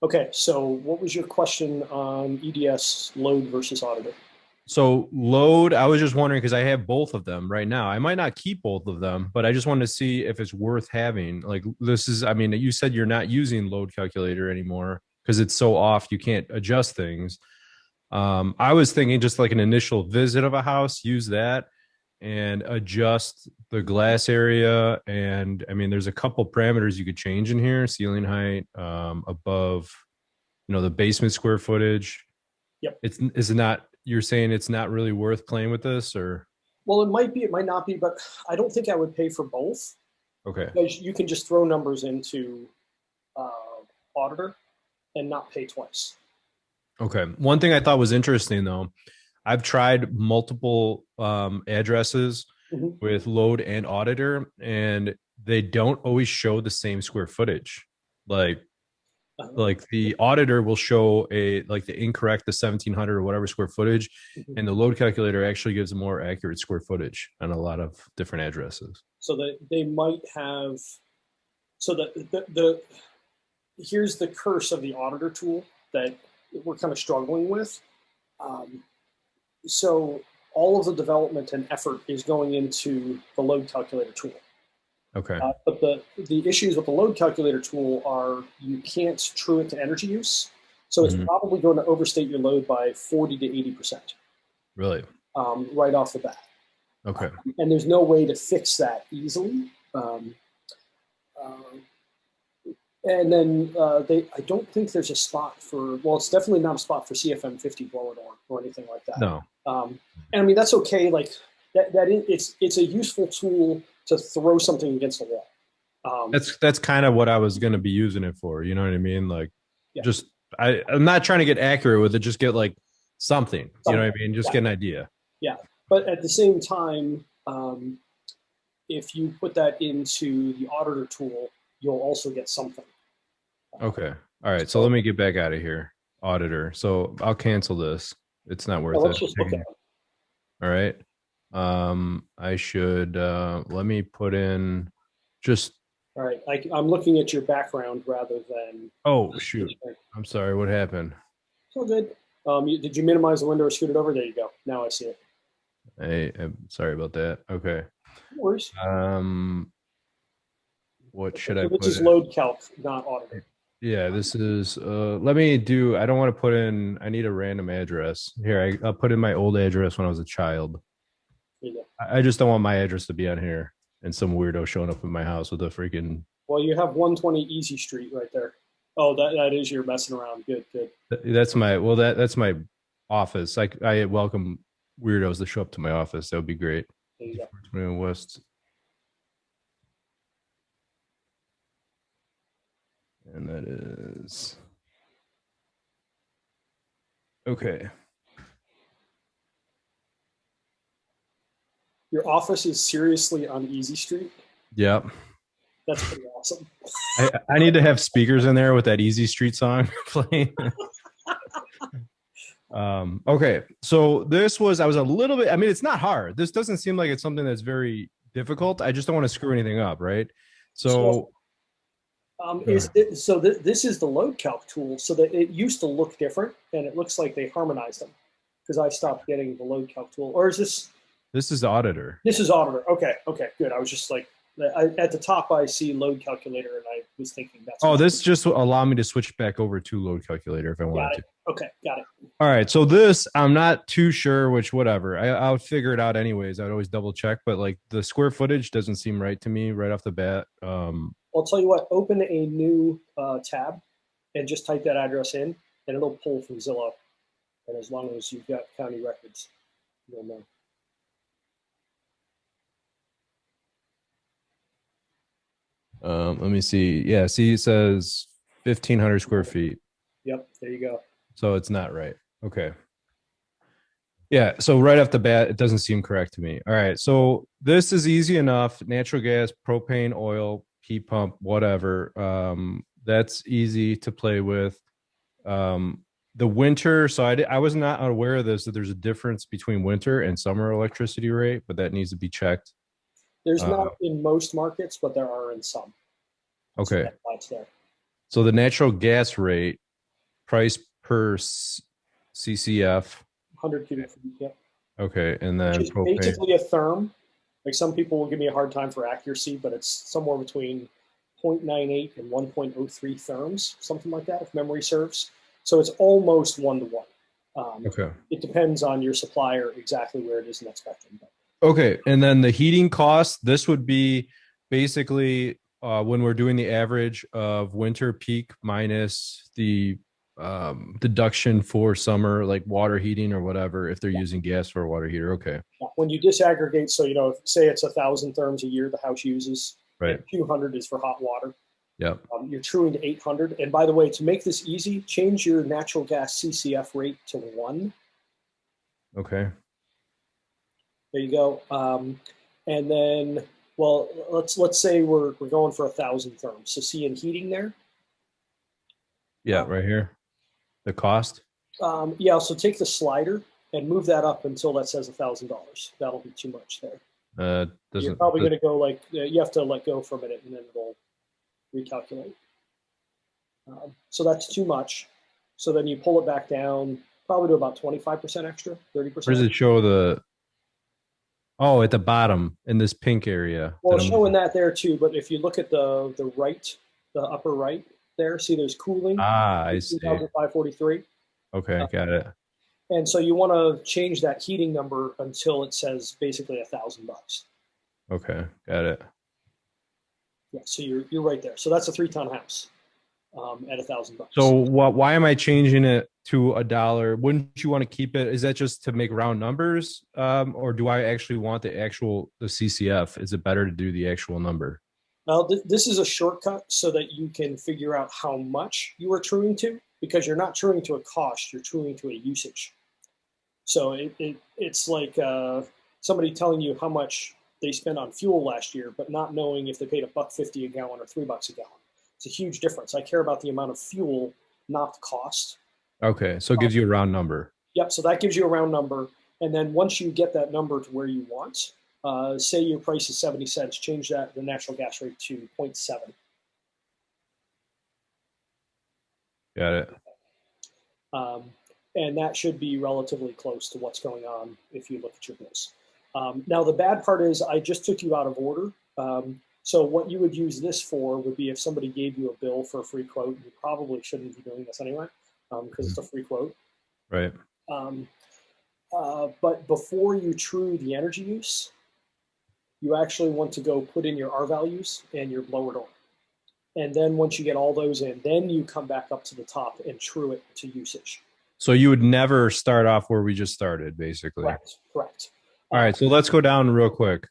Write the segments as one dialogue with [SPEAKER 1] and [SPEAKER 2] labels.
[SPEAKER 1] Okay, so what was your question on EDS load versus auditor?
[SPEAKER 2] So load, I was just wondering because I have both of them right now. I might not keep both of them, but I just wanted to see if it's worth having. Like this is, I mean, you said you're not using load calculator anymore because it's so off you can't adjust things. I was thinking just like an initial visit of a house, use that and adjust the glass area. And I mean, there's a couple parameters you could change in here: ceiling height, above, the basement square footage.
[SPEAKER 1] Yep.
[SPEAKER 2] It's is it not? You're saying it's not really worth playing with this, or
[SPEAKER 1] Well, it might be, it might not be, but I don't think I would pay for both
[SPEAKER 2] okay,
[SPEAKER 1] because you can just throw numbers into uh, auditor and not pay twice.
[SPEAKER 2] okay. One thing I thought was interesting though, I've tried multiple addresses
[SPEAKER 1] Mhm.
[SPEAKER 2] with load and auditor, and they don't always show the same square footage. Like
[SPEAKER 1] Uh,
[SPEAKER 2] like the auditor will show the incorrect, the 1700 or whatever square footage,
[SPEAKER 1] mhm.
[SPEAKER 2] and the load calculator actually gives a more accurate square footage on a lot of different addresses.
[SPEAKER 1] So that they might have, so that the here's the curse of the auditor tool that we're kind of struggling with. Um, so all of the development and effort is going into the load calculator tool.
[SPEAKER 2] Okay.
[SPEAKER 1] But the issues with the load calculator tool are you can't true it to energy use. So it's
[SPEAKER 2] Mhm.
[SPEAKER 1] probably going to overstate your load by 40 to 80%
[SPEAKER 2] Really?
[SPEAKER 1] right off the bat.
[SPEAKER 2] Okay.
[SPEAKER 1] And there's no way to fix that easily. Uh, and then I don't think there's a spot for, well, it's definitely not a spot for CFM 50 blower door or anything like that.
[SPEAKER 2] No.
[SPEAKER 1] And I mean, that's okay. Like it's a useful tool to throw something against the wall.
[SPEAKER 2] That's kind of what I was going to be using it for. You know what I mean? Like,
[SPEAKER 1] Yeah,
[SPEAKER 2] just I'm not trying to get accurate with it. Just get like something. You know
[SPEAKER 1] something.
[SPEAKER 2] what I mean? Just
[SPEAKER 1] Yeah,
[SPEAKER 2] get an idea.
[SPEAKER 1] yeah. But at the same time, if you put that into the auditor tool, you'll also get something.
[SPEAKER 2] Okay. All right. So let
[SPEAKER 1] So
[SPEAKER 2] me get back out of here. Auditor. So I'll cancel this. It's not
[SPEAKER 1] yeah,
[SPEAKER 2] worth it.
[SPEAKER 1] let's just look at it.
[SPEAKER 2] All right. I should let me put in just
[SPEAKER 1] All right, I'm looking at your background rather than.
[SPEAKER 2] oh shoot. I'm sorry, what happened?
[SPEAKER 1] It's all good. Did you minimize the window or scoot it over? There you go. Now I see it.
[SPEAKER 2] I'm sorry about that. Okay.
[SPEAKER 1] No worries.
[SPEAKER 2] Um what
[SPEAKER 1] Okay,
[SPEAKER 2] should I
[SPEAKER 1] so this
[SPEAKER 2] put
[SPEAKER 1] is
[SPEAKER 2] in?
[SPEAKER 1] load calc, not auditor.
[SPEAKER 2] Yeah, this is let me do I don't want to put in I need a random address. Here, I'll put in my old address when I was a child.
[SPEAKER 1] There you go.
[SPEAKER 2] I just don't want my address to be on here and some weirdo showing up in my house with a freaking
[SPEAKER 1] Well, you have 120 Easy Street right there. Oh, that is your messing around. Good, good.
[SPEAKER 2] that's my well that's my office. I welcome weirdos to show up to my office. That would be great.
[SPEAKER 1] There you go.
[SPEAKER 2] 2421 West, and that is okay.
[SPEAKER 1] Your office is seriously on Easy Street.
[SPEAKER 2] Yep.
[SPEAKER 1] That's pretty awesome.
[SPEAKER 2] I need to have speakers in there with that Easy Street song playing. Okay, so this was I was a little bit. I mean, it's not hard. This doesn't seem like it's something that's very difficult. I just don't want to screw anything up, right?
[SPEAKER 1] So
[SPEAKER 2] So,
[SPEAKER 1] this is the load calc tool. So that it used to look different, and it looks like they harmonized them because I stopped getting the load calc tool. Or is this?
[SPEAKER 2] this is the auditor.
[SPEAKER 1] This is auditor. Okay, okay, good. I was just like, at the top I see load calculator, and I was thinking that's
[SPEAKER 2] Oh,
[SPEAKER 1] what.
[SPEAKER 2] this just allow me to switch back over to load calculator if I wanted
[SPEAKER 1] Got
[SPEAKER 2] to.
[SPEAKER 1] it. Okay, got it.
[SPEAKER 2] All right, so this I'm not too sure which whatever. I'll figure it out anyways. I'd always double check, but like the square footage doesn't seem right to me right off the bat.
[SPEAKER 1] I'll tell you what. Open a new tab, and just type that address in, and it'll pull from Zillow. And as long as you've got county records, you'll know.
[SPEAKER 2] Let me see. Yeah, see, it says 1,500 square feet,
[SPEAKER 1] Yep, there you go.
[SPEAKER 2] so it's not right. Okay. Yeah, so right off the bat, it doesn't seem correct to me. All right, so this is easy enough. Natural gas, propane, oil, heat pump, whatever. That's easy to play with. The winter, so I was not aware of this, that there's a difference between winter and summer electricity rate, but that needs to be checked.
[SPEAKER 1] There's
[SPEAKER 2] Uh,
[SPEAKER 1] not in most markets, but there are in some. So
[SPEAKER 2] okay,
[SPEAKER 1] that's why it's there.
[SPEAKER 2] so the natural gas rate price per CCF.
[SPEAKER 1] 100 cubic feet, yeah.
[SPEAKER 2] Okay, and
[SPEAKER 1] Which
[SPEAKER 2] then
[SPEAKER 1] is
[SPEAKER 2] propane.
[SPEAKER 1] basically a therm. Like some people will give me a hard time for accuracy, but it's somewhere between 0.98 and 1.03 therms, something like that, if memory serves. So it's almost 1-to-1.
[SPEAKER 2] Okay.
[SPEAKER 1] It depends on your supplier exactly where it is in that spectrum.
[SPEAKER 2] Okay, and then the heating cost. This would be basically when we're doing the average of winter peak minus the deduction for summer, like water heating or whatever, if they're using gas for a water heater. Okay,
[SPEAKER 1] When you disaggregate, so say it's 1,000 therms a year the house uses,
[SPEAKER 2] right.
[SPEAKER 1] and 200 is for hot water.
[SPEAKER 2] Yep.
[SPEAKER 1] You're truing to 800. And by the way, to make this easy, change your natural gas CCF rate to 1.
[SPEAKER 2] Okay.
[SPEAKER 1] There you go. And then, well, let's say we're going for 1,000 therms. So see in heating there.
[SPEAKER 2] Yeah, right here. The cost.
[SPEAKER 1] Yeah. So take the slider and move that up until that says $1,000. That'll be too much there. You're probably going to go like you have to let go for a minute and then it'll recalculate. So that's too much. So then you pull it back down, probably to about 25% extra, 30%.
[SPEAKER 2] Where does it show the? Oh, at the bottom in this pink area.
[SPEAKER 1] Well, it's showing that there too, but if you look at the right, the upper right there, see there's cooling.
[SPEAKER 2] I see.
[SPEAKER 1] 2,543.
[SPEAKER 2] Okay, got it.
[SPEAKER 1] And so you want to change that heating number until it says basically $1,000.
[SPEAKER 2] Okay, got it.
[SPEAKER 1] Yeah, so you're right there. So that's a 3-ton house at $1,000.
[SPEAKER 2] So why am I changing it to $1? Wouldn't you want to keep it? Is that just to make round numbers, or do I actually want the CCF? Is it better to do the actual number?
[SPEAKER 1] Now this is a shortcut so that you can figure out how much you are truing to, because you're not truing to a cost, you're truing to a usage. So it's like somebody telling you how much they spent on fuel last year, but not knowing if they paid $1.50 a gallon or $3 a gallon. It's a huge difference. I care about the amount of fuel, not the cost.
[SPEAKER 2] Okay, so it gives you a round number.
[SPEAKER 1] Yep. So that gives you a round number, and then once you get that number to where you want, say your price is 70 cents, change the natural gas rate to 0.7.
[SPEAKER 2] Got it.
[SPEAKER 1] And that should be relatively close to what's going on if you look at your bills. Now, the bad part is I just took you out of order. So what you would use this for would be if somebody gave you a bill for a free quote. You probably shouldn't be doing this anyway because it's a free quote.
[SPEAKER 2] Right.
[SPEAKER 1] But before you true the energy use, you actually want to go put in your R values and your blower door. And then once you get all those in, then you come back up to the top and true it to usage.
[SPEAKER 2] So you would never start off where we just started, basically.
[SPEAKER 1] Correct.
[SPEAKER 2] All right, so let's go down real quick.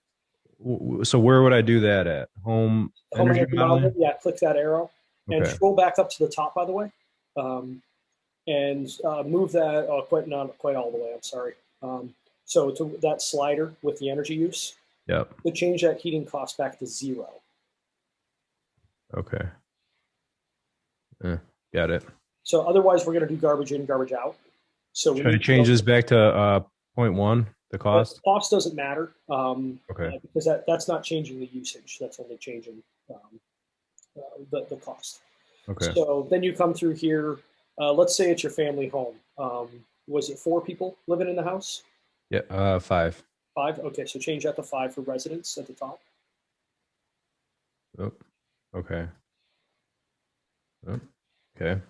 [SPEAKER 2] So where would I do that at? Home energy modeling?
[SPEAKER 1] Yeah, click that arrow and scroll back up to the top, by the way. And move that, not quite all the way, I'm sorry. So to that slider with the energy use, to change that heating cost back to 0.
[SPEAKER 2] Okay. Got it.
[SPEAKER 1] So otherwise, we're going to do garbage in, garbage out. So
[SPEAKER 2] should I change this back to 0.1, the cost?
[SPEAKER 1] Cost doesn't matter because that's not changing the usage. That's only changing the cost.
[SPEAKER 2] Okay.
[SPEAKER 1] So then you come through here. Let's say it's your family home. Was it 4 people living in the house?
[SPEAKER 2] Yeah, 5.
[SPEAKER 1] 5? Okay, so change that to 5 for residents at the top.
[SPEAKER 2] Oh, okay. Oh, okay.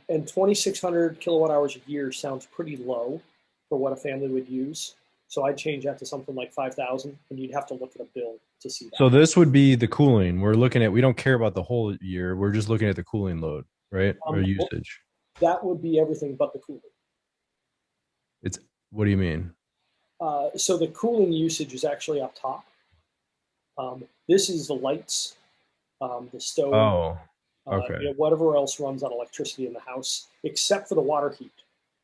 [SPEAKER 1] And 2,600 kilowatt hours a year sounds pretty low for what a family would use. So I'd change that to something like 5,000, and you'd have to look at a bill to see that.
[SPEAKER 2] So this would be the cooling. We don't care about the whole year. We're just looking at the cooling load, right? Or usage.
[SPEAKER 1] That would be everything but the cooling.
[SPEAKER 2] What do you mean?
[SPEAKER 1] So the cooling usage is actually up top. This is the lights, the stove.
[SPEAKER 2] Oh, okay.
[SPEAKER 1] Whatever else runs on electricity in the house, except for the water heat.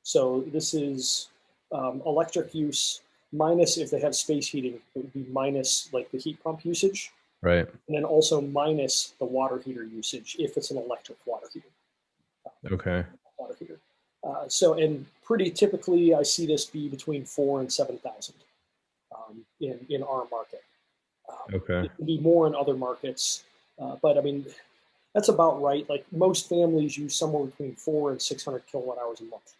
[SPEAKER 1] So this is electric use minus if they have space heating, it would be minus like the heat pump usage.
[SPEAKER 2] Right.
[SPEAKER 1] And then also minus the water heater usage if it's an electric water heater.
[SPEAKER 2] Okay.
[SPEAKER 1] Water heater. And pretty typically, I see this be between 4,000 and 7,000 in our market.
[SPEAKER 2] Okay.
[SPEAKER 1] It can be more in other markets, but I mean, That's about right. Like most families use somewhere between 400 and 600 kilowatt hours a month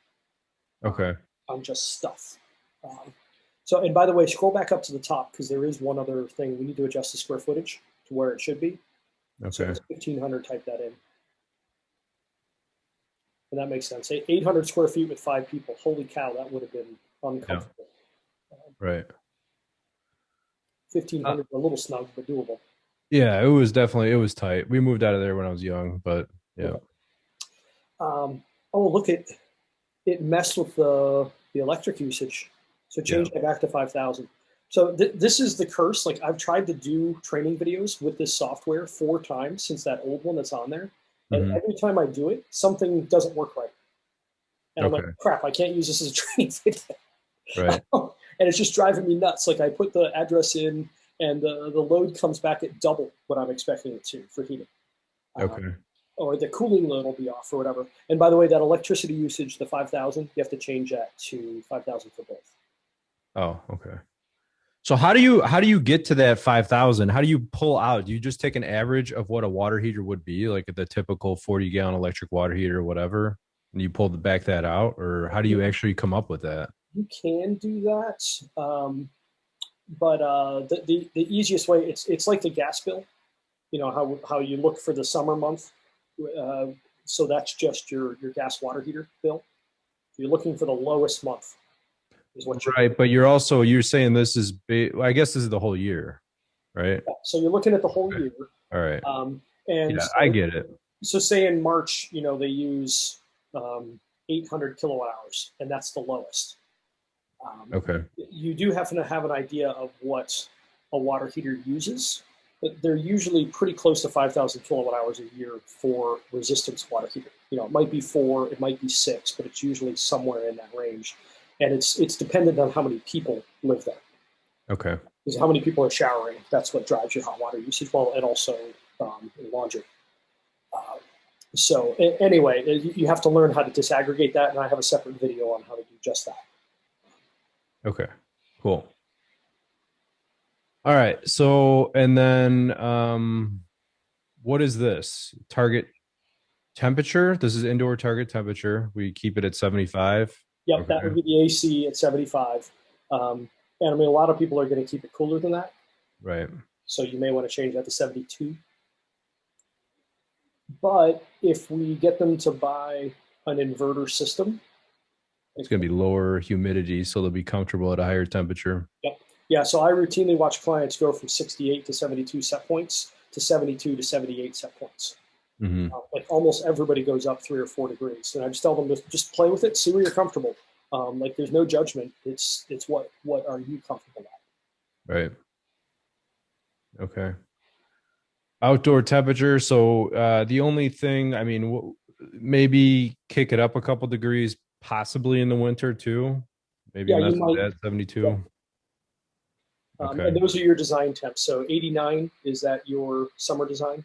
[SPEAKER 2] Okay.
[SPEAKER 1] on just stuff. Um, so, and by the way, scroll back up to the top because there is one other thing. We need to adjust the square footage to where it should be. So
[SPEAKER 2] Okay.
[SPEAKER 1] it's 1,500, type that in. And that makes sense. 800 square feet with 5 people. Holy cow, that would have been
[SPEAKER 2] Yeah.
[SPEAKER 1] uncomfortable.
[SPEAKER 2] Right.
[SPEAKER 1] 1,500, a little snug, but doable.
[SPEAKER 2] Yeah, it was definitely, it was tight. We moved out of there when I was young, but yeah.
[SPEAKER 1] Okay. Oh, look, it messed with the electric usage. So
[SPEAKER 2] Yeah.
[SPEAKER 1] change that back to 5,000. So this is the curse. Like I've tried to do training videos with this software 4 times since that old one that's on there. And
[SPEAKER 2] Hmm.
[SPEAKER 1] every time I do it, something doesn't work right. And I'm like,
[SPEAKER 2] Okay.
[SPEAKER 1] crap, I can't use this as a training video.
[SPEAKER 2] Right.
[SPEAKER 1] And it's just driving me nuts. Like I put the address in and the load comes back at double what I'm expecting it to for heating. Um,
[SPEAKER 2] Okay.
[SPEAKER 1] or the cooling load will be off or whatever. And by the way, that electricity usage, the 5,000, you have to change that to 5,000 for both.
[SPEAKER 2] Oh, okay. So how do you get to that 5,000? How do you pull out? Do you just take an average of what a water heater would be, like the typical 40-gallon electric water heater or whatever, and you pull the back that out, or how do you actually come up with that?
[SPEAKER 1] You can do that, but the easiest way, it's like the gas bill. You know how you look for the summer month. Uh, so that's just your gas water heater bill. You're looking for the lowest month is what you're
[SPEAKER 2] Right, but you're saying this is I guess this is the whole year, right?
[SPEAKER 1] so you're looking at the whole
[SPEAKER 2] Okay.
[SPEAKER 1] year.
[SPEAKER 2] All right.
[SPEAKER 1] And
[SPEAKER 2] Yeah, I
[SPEAKER 1] so,
[SPEAKER 2] get it.
[SPEAKER 1] so say in March, they use 800 kilowatt hours, and that's the lowest. Um,
[SPEAKER 2] Okay.
[SPEAKER 1] you do have to have an idea of what a water heater uses, but they're usually pretty close to 5,000 kilowatt hours a year for resistance water heater. It might be 4, it might be 6, but it's usually somewhere in that range. And it's dependent on how many people live there.
[SPEAKER 2] Okay.
[SPEAKER 1] Because how many people are showering, that's what drives your hot water usage, well, and also laundry. Uh, so anyway, you have to learn how to disaggregate that, and I have a separate video on how to do just that.
[SPEAKER 2] Okay. Cool. All right. So, and then what is this? Target temperature? This is indoor target temperature. We keep it at 75.
[SPEAKER 1] Yep,
[SPEAKER 2] Okay.
[SPEAKER 1] that would be the AC at 75. And I mean, a lot of people are going to keep it cooler than that.
[SPEAKER 2] Right.
[SPEAKER 1] So you may want to change that to 72. But if we get them to buy an inverter system,
[SPEAKER 2] It's going to be lower humidity, so they'll be comfortable at a higher temperature.
[SPEAKER 1] yep. Yeah, so I routinely watch clients go from 68 to 72 set points to 72 to 78 set points.
[SPEAKER 2] Hmm.
[SPEAKER 1] Like almost everybody goes up 3 or 4 degrees. And I just tell them to just play with it, see where you're comfortable. Like there's no judgment. It's what are you comfortable at?
[SPEAKER 2] Right. Okay. Outdoor temperature. So the only thing, I mean, maybe kick it up a couple degrees, possibly in the winter too. Maybe
[SPEAKER 1] Yeah, you
[SPEAKER 2] mess with
[SPEAKER 1] might.
[SPEAKER 2] that
[SPEAKER 1] Yeah.
[SPEAKER 2] 72. Okay.
[SPEAKER 1] And those are your design temps. So 89, is that your summer design?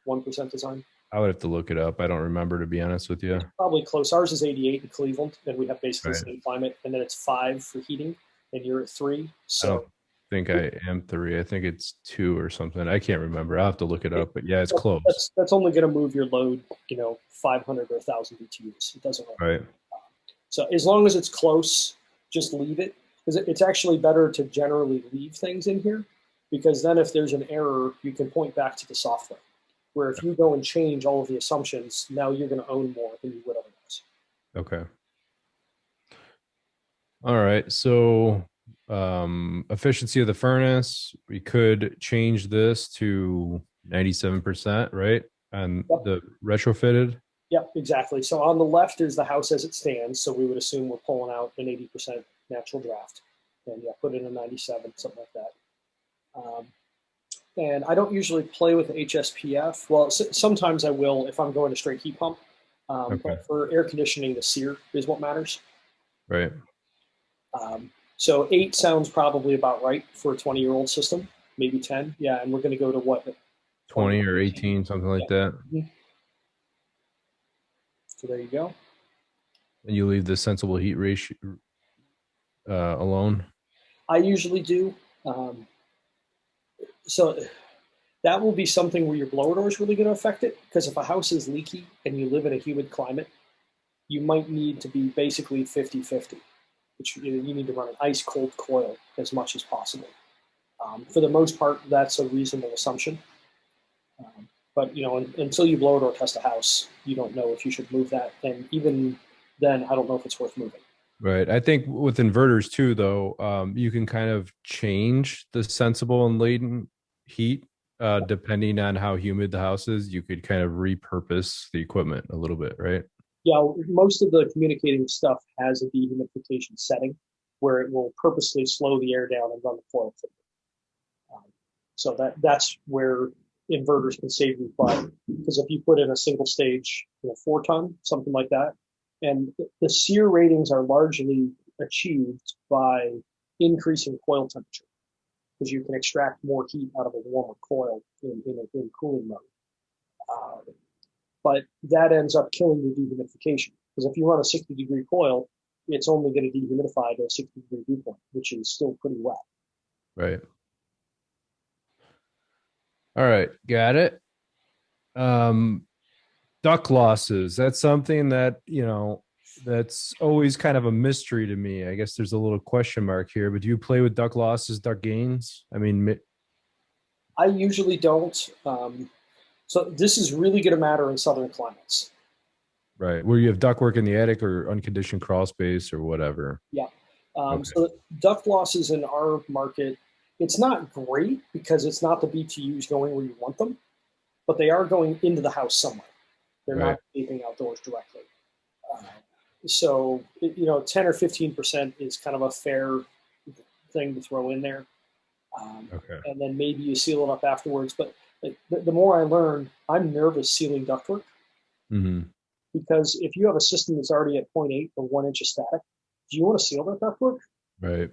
[SPEAKER 1] 1% design?
[SPEAKER 2] I would have to look it up. I don't remember, to be honest with you.
[SPEAKER 1] It's probably close. Ours is 88 in Cleveland, and we have basically the
[SPEAKER 2] Right.
[SPEAKER 1] same climate. And then it's 5 for heating, and you're at 3.
[SPEAKER 2] I don't
[SPEAKER 1] So
[SPEAKER 2] think I am 3. I think it's 2 or something. I can't remember. I'll have to look it up. But yeah, it's close.
[SPEAKER 1] that's only going to move your load, 500 or 1,000 BTUs. It doesn't really.
[SPEAKER 2] Right.
[SPEAKER 1] So as long as it's close, just leave it. Because it's actually better to generally leave things in here, because then if there's an error, you can point back to the software. Where if you go and change all of the assumptions, now you're going to own more than you would otherwise.
[SPEAKER 2] Okay. All right. So efficiency of the furnace, we could change this to 97%, right? And
[SPEAKER 1] Yep.
[SPEAKER 2] the retrofitted.
[SPEAKER 1] Yep, exactly. So on the left is the house as it stands. So we would assume we're pulling out an 80% natural draft, and put in a 97, something like that. And I don't usually play with HSPF. Well, sometimes I will if I'm going to straight heat pump.
[SPEAKER 2] Okay.
[SPEAKER 1] But for air conditioning, the SEER is what matters.
[SPEAKER 2] Right.
[SPEAKER 1] So 8 sounds probably about right for a 20-year-old system, maybe 10. Yeah, and we're going to go to what?
[SPEAKER 2] 20 or 18, something like that.
[SPEAKER 1] Mhm. So there you go.
[SPEAKER 2] And you leave the sensible heat ratio alone.
[SPEAKER 1] I usually do. So That will be something where your blower door is really going to affect it, because if a house is leaky and you live in a humid climate, you might need to be basically 50-50, which you need to run an ice cold coil as much as possible. For the most part, that's a reasonable assumption. But until you blower door test a house, you don't know if you should move that. And even then, I don't know if it's worth moving.
[SPEAKER 2] Right. I think with inverters too, though, you can kind of change the sensible and latent heat depending on how humid the house is. You could kind of repurpose the equipment a little bit, right?
[SPEAKER 1] Yeah, most of the communicating stuff has a dehumidification setting where it will purposely slow the air down and run the coil filter. So that's where inverters can save you butt, because if you put in a single stage 4-ton, something like that, and the SEER ratings are largely achieved by increasing coil temperature, because you can extract more heat out of a warmer coil in cooling mode. But that ends up killing your dehumidification, because if you run a 60-degree coil, it's only going to dehumidify to a 60-degree dew point, which is still pretty wet.
[SPEAKER 2] Right. All right. Got it. Duct losses. That's something that, that's always kind of a mystery to me. I guess there's a little question mark here, but do you play with duct losses, duct gains? I mean,
[SPEAKER 1] I usually don't. So this is really going to matter in southern climates.
[SPEAKER 2] right. Where you have ductwork in the attic or unconditioned crawl space or whatever.
[SPEAKER 1] Yeah.
[SPEAKER 2] Okay.
[SPEAKER 1] So duct losses in our market, it's not great because it's not the BTUs going where you want them, but they are going into the house somewhere. They're
[SPEAKER 2] Right.
[SPEAKER 1] not escaping outdoors directly. So 10 or 15% is kind of a fair thing to throw in there.
[SPEAKER 2] Okay.
[SPEAKER 1] And then maybe you seal it up afterwards. But the more I learn, I'm nervous sealing ductwork,
[SPEAKER 2] Mm-hmm.
[SPEAKER 1] because if you have a system that's already at 0.8 or 1 inch of static, do you want to seal that ductwork?
[SPEAKER 2] Right.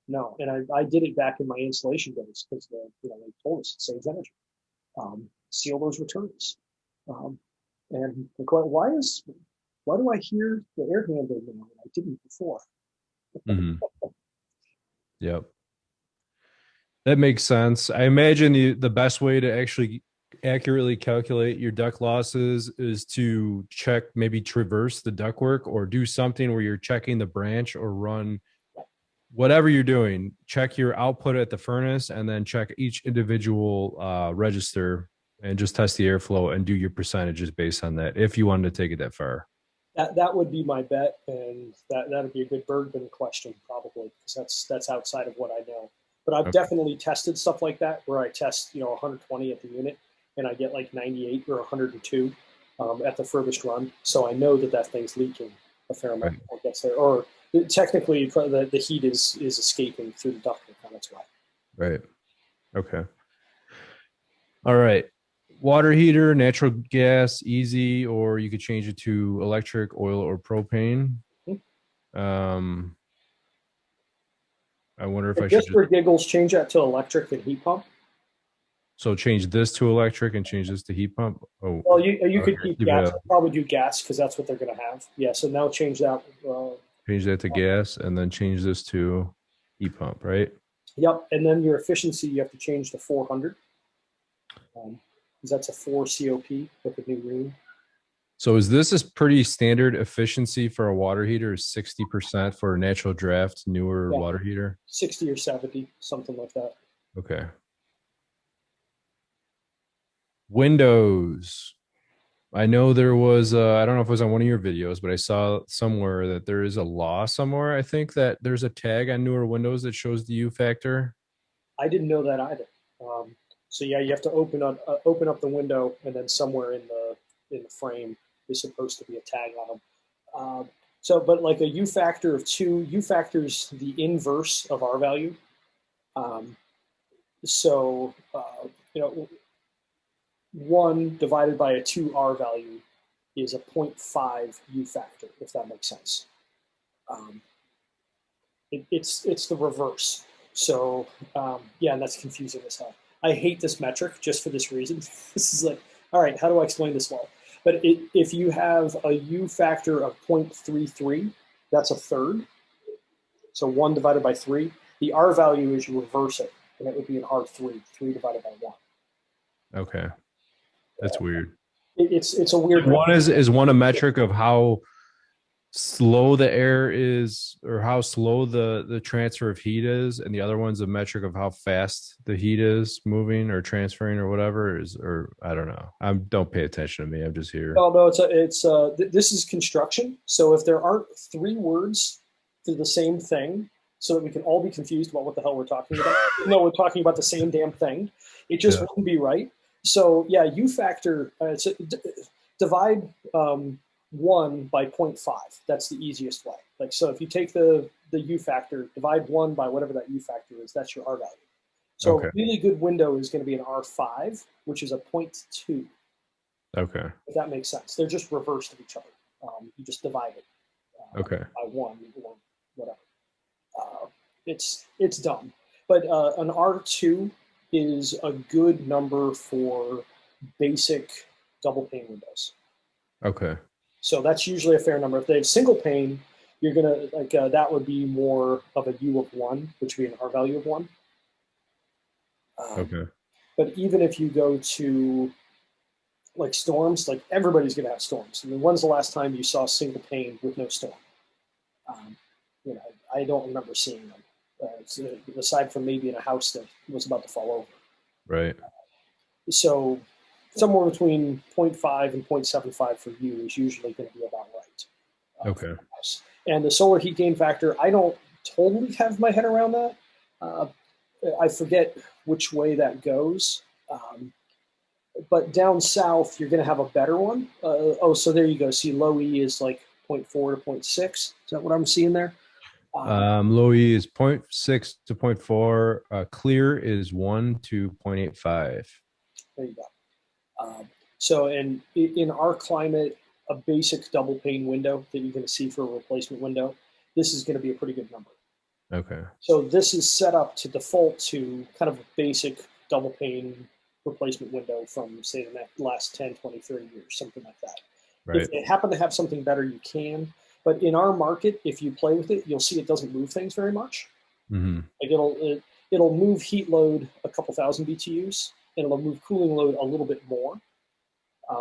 [SPEAKER 1] No. And I did it back in my installation days, because they told us it saves energy. Seal those returns. And why do I hear the air handler now and I didn't before?
[SPEAKER 2] Mm-hmm. Yep. That makes sense. I imagine the best way to actually accurately calculate your duct losses is to check, maybe traverse the ductwork or do something where you're checking the branch or run whatever you're doing. Check your output at the furnace and then check each individual register and just test the airflow and do your percentages based on that if you wanted to take it that far.
[SPEAKER 1] That would be my bet, and that'd be a good Bergman question probably, because that's outside of what I know. But I've
[SPEAKER 2] Okay.
[SPEAKER 1] definitely tested stuff like that where I test 120 at the unit and I get like 98 or 102 at the furthest run, so I know that thing's leaking a fair amount
[SPEAKER 2] Right.
[SPEAKER 1] before it gets there. Or technically, the heat is escaping through the ductwork on its way.
[SPEAKER 2] Right. Okay. All right. Water heater, natural gas, easy, or you could change it to electric, oil, or propane. Um, I wonder if I should
[SPEAKER 1] Just for giggles, change that to electric and heat pump.
[SPEAKER 2] so change this to electric and change this to heat pump. Oh,
[SPEAKER 1] Well, you
[SPEAKER 2] okay.
[SPEAKER 1] could keep
[SPEAKER 2] Leave it
[SPEAKER 1] gas.
[SPEAKER 2] out.
[SPEAKER 1] I'll probably do gas because that's what they're going to have. Yeah, so now change that.
[SPEAKER 2] Change that to gas and then change this to heat pump, right?
[SPEAKER 1] Yep, and then your efficiency you have to change to 400, because that's a 4 COP with the new room.
[SPEAKER 2] So is this a pretty standard efficiency for a water heater? 60% for a natural draft newer water heater?
[SPEAKER 1] 60 or 70, something like that.
[SPEAKER 2] Okay. Windows. I know there was, I don't know if it was on one of your videos, but I saw somewhere that there is a law somewhere. I think that there's a tag on newer windows that shows the U factor.
[SPEAKER 1] I didn't know that either. So yeah, you have to open up the window, and then somewhere in the frame is supposed to be a tag on them. But like a U factor of 2, U factors the inverse of R value. So 1 divided by a 2 R value is a 0.5 U factor, if that makes sense. It's the reverse. So yeah, and that's confusing as hell. I hate this metric just for this reason. This is like, all right, how do I explain this well? But if you have a U factor of 0.33, that's a third. So 1 divided by 3. The R value is you reverse it, and it would be an R3, 3 divided by 1.
[SPEAKER 2] Okay. That's weird.
[SPEAKER 1] It's a weird one.
[SPEAKER 2] One is one a metric of how slow the air is or how slow the transfer of heat is, and the other one's a metric of how fast the heat is moving or transferring or whatever is, or I don't know. I don't pay attention to me. I'm just here.
[SPEAKER 1] No, no, this is construction. So if there aren't three words to the same thing, so that we can all be confused about what the hell we're talking about, even though we're talking about the same damn thing, it just
[SPEAKER 2] Yeah.
[SPEAKER 1] wouldn't be right. So yeah, U factor, divide 1 by 0.5. That's the easiest way. Like, so if you take the U factor, divide 1 by whatever that U factor is, that's your R value. So
[SPEAKER 2] Okay.
[SPEAKER 1] a really good window is going to be an R5, which is a 0.2.
[SPEAKER 2] Okay.
[SPEAKER 1] If that makes sense. They're just reversed of each other. You just divide it
[SPEAKER 2] Okay.
[SPEAKER 1] by 1 or whatever. It's dumb. But an R2 is a good number for basic double pane windows.
[SPEAKER 2] Okay.
[SPEAKER 1] So that's usually a fair number. If they have single pane, you're gonna like that would be more of a U of 1, which would be an R value of 1.
[SPEAKER 2] Okay.
[SPEAKER 1] But even if you go to like storms, like everybody's gonna have storms. I mean, when's the last time you saw single pane with no storm? Um, you know, I don't remember seeing them. Aside from maybe in a house that was about to fall over.
[SPEAKER 2] Right.
[SPEAKER 1] So somewhere between 0.5 and 0.75 for you is usually going to be about right.
[SPEAKER 2] Okay.
[SPEAKER 1] And the solar heat gain factor, I don't totally have my head around that. Uh, I forget which way that goes. But down south, you're going to have a better one. So there you go. See, low E is like 0.4 to 0.6. Is that what I'm seeing there?
[SPEAKER 2] Low E is 0.6 to 0.4. Clear is 1 to 0.85.
[SPEAKER 1] There you go. So in our climate, a basic double pane window that you're going to see for a replacement window, this is going to be a pretty good number.
[SPEAKER 2] Okay.
[SPEAKER 1] So this is set up to default to kind of a basic double pane replacement window from, say, the last 10, 20, 30 years, something like that.
[SPEAKER 2] Right.
[SPEAKER 1] If they happen to have something better, you can. But in our market, if you play with it, you'll see it doesn't move things very much.
[SPEAKER 2] Mm-hmm.
[SPEAKER 1] Like it'll move heat load a couple thousand BTUs, and it'll move cooling load a little bit more.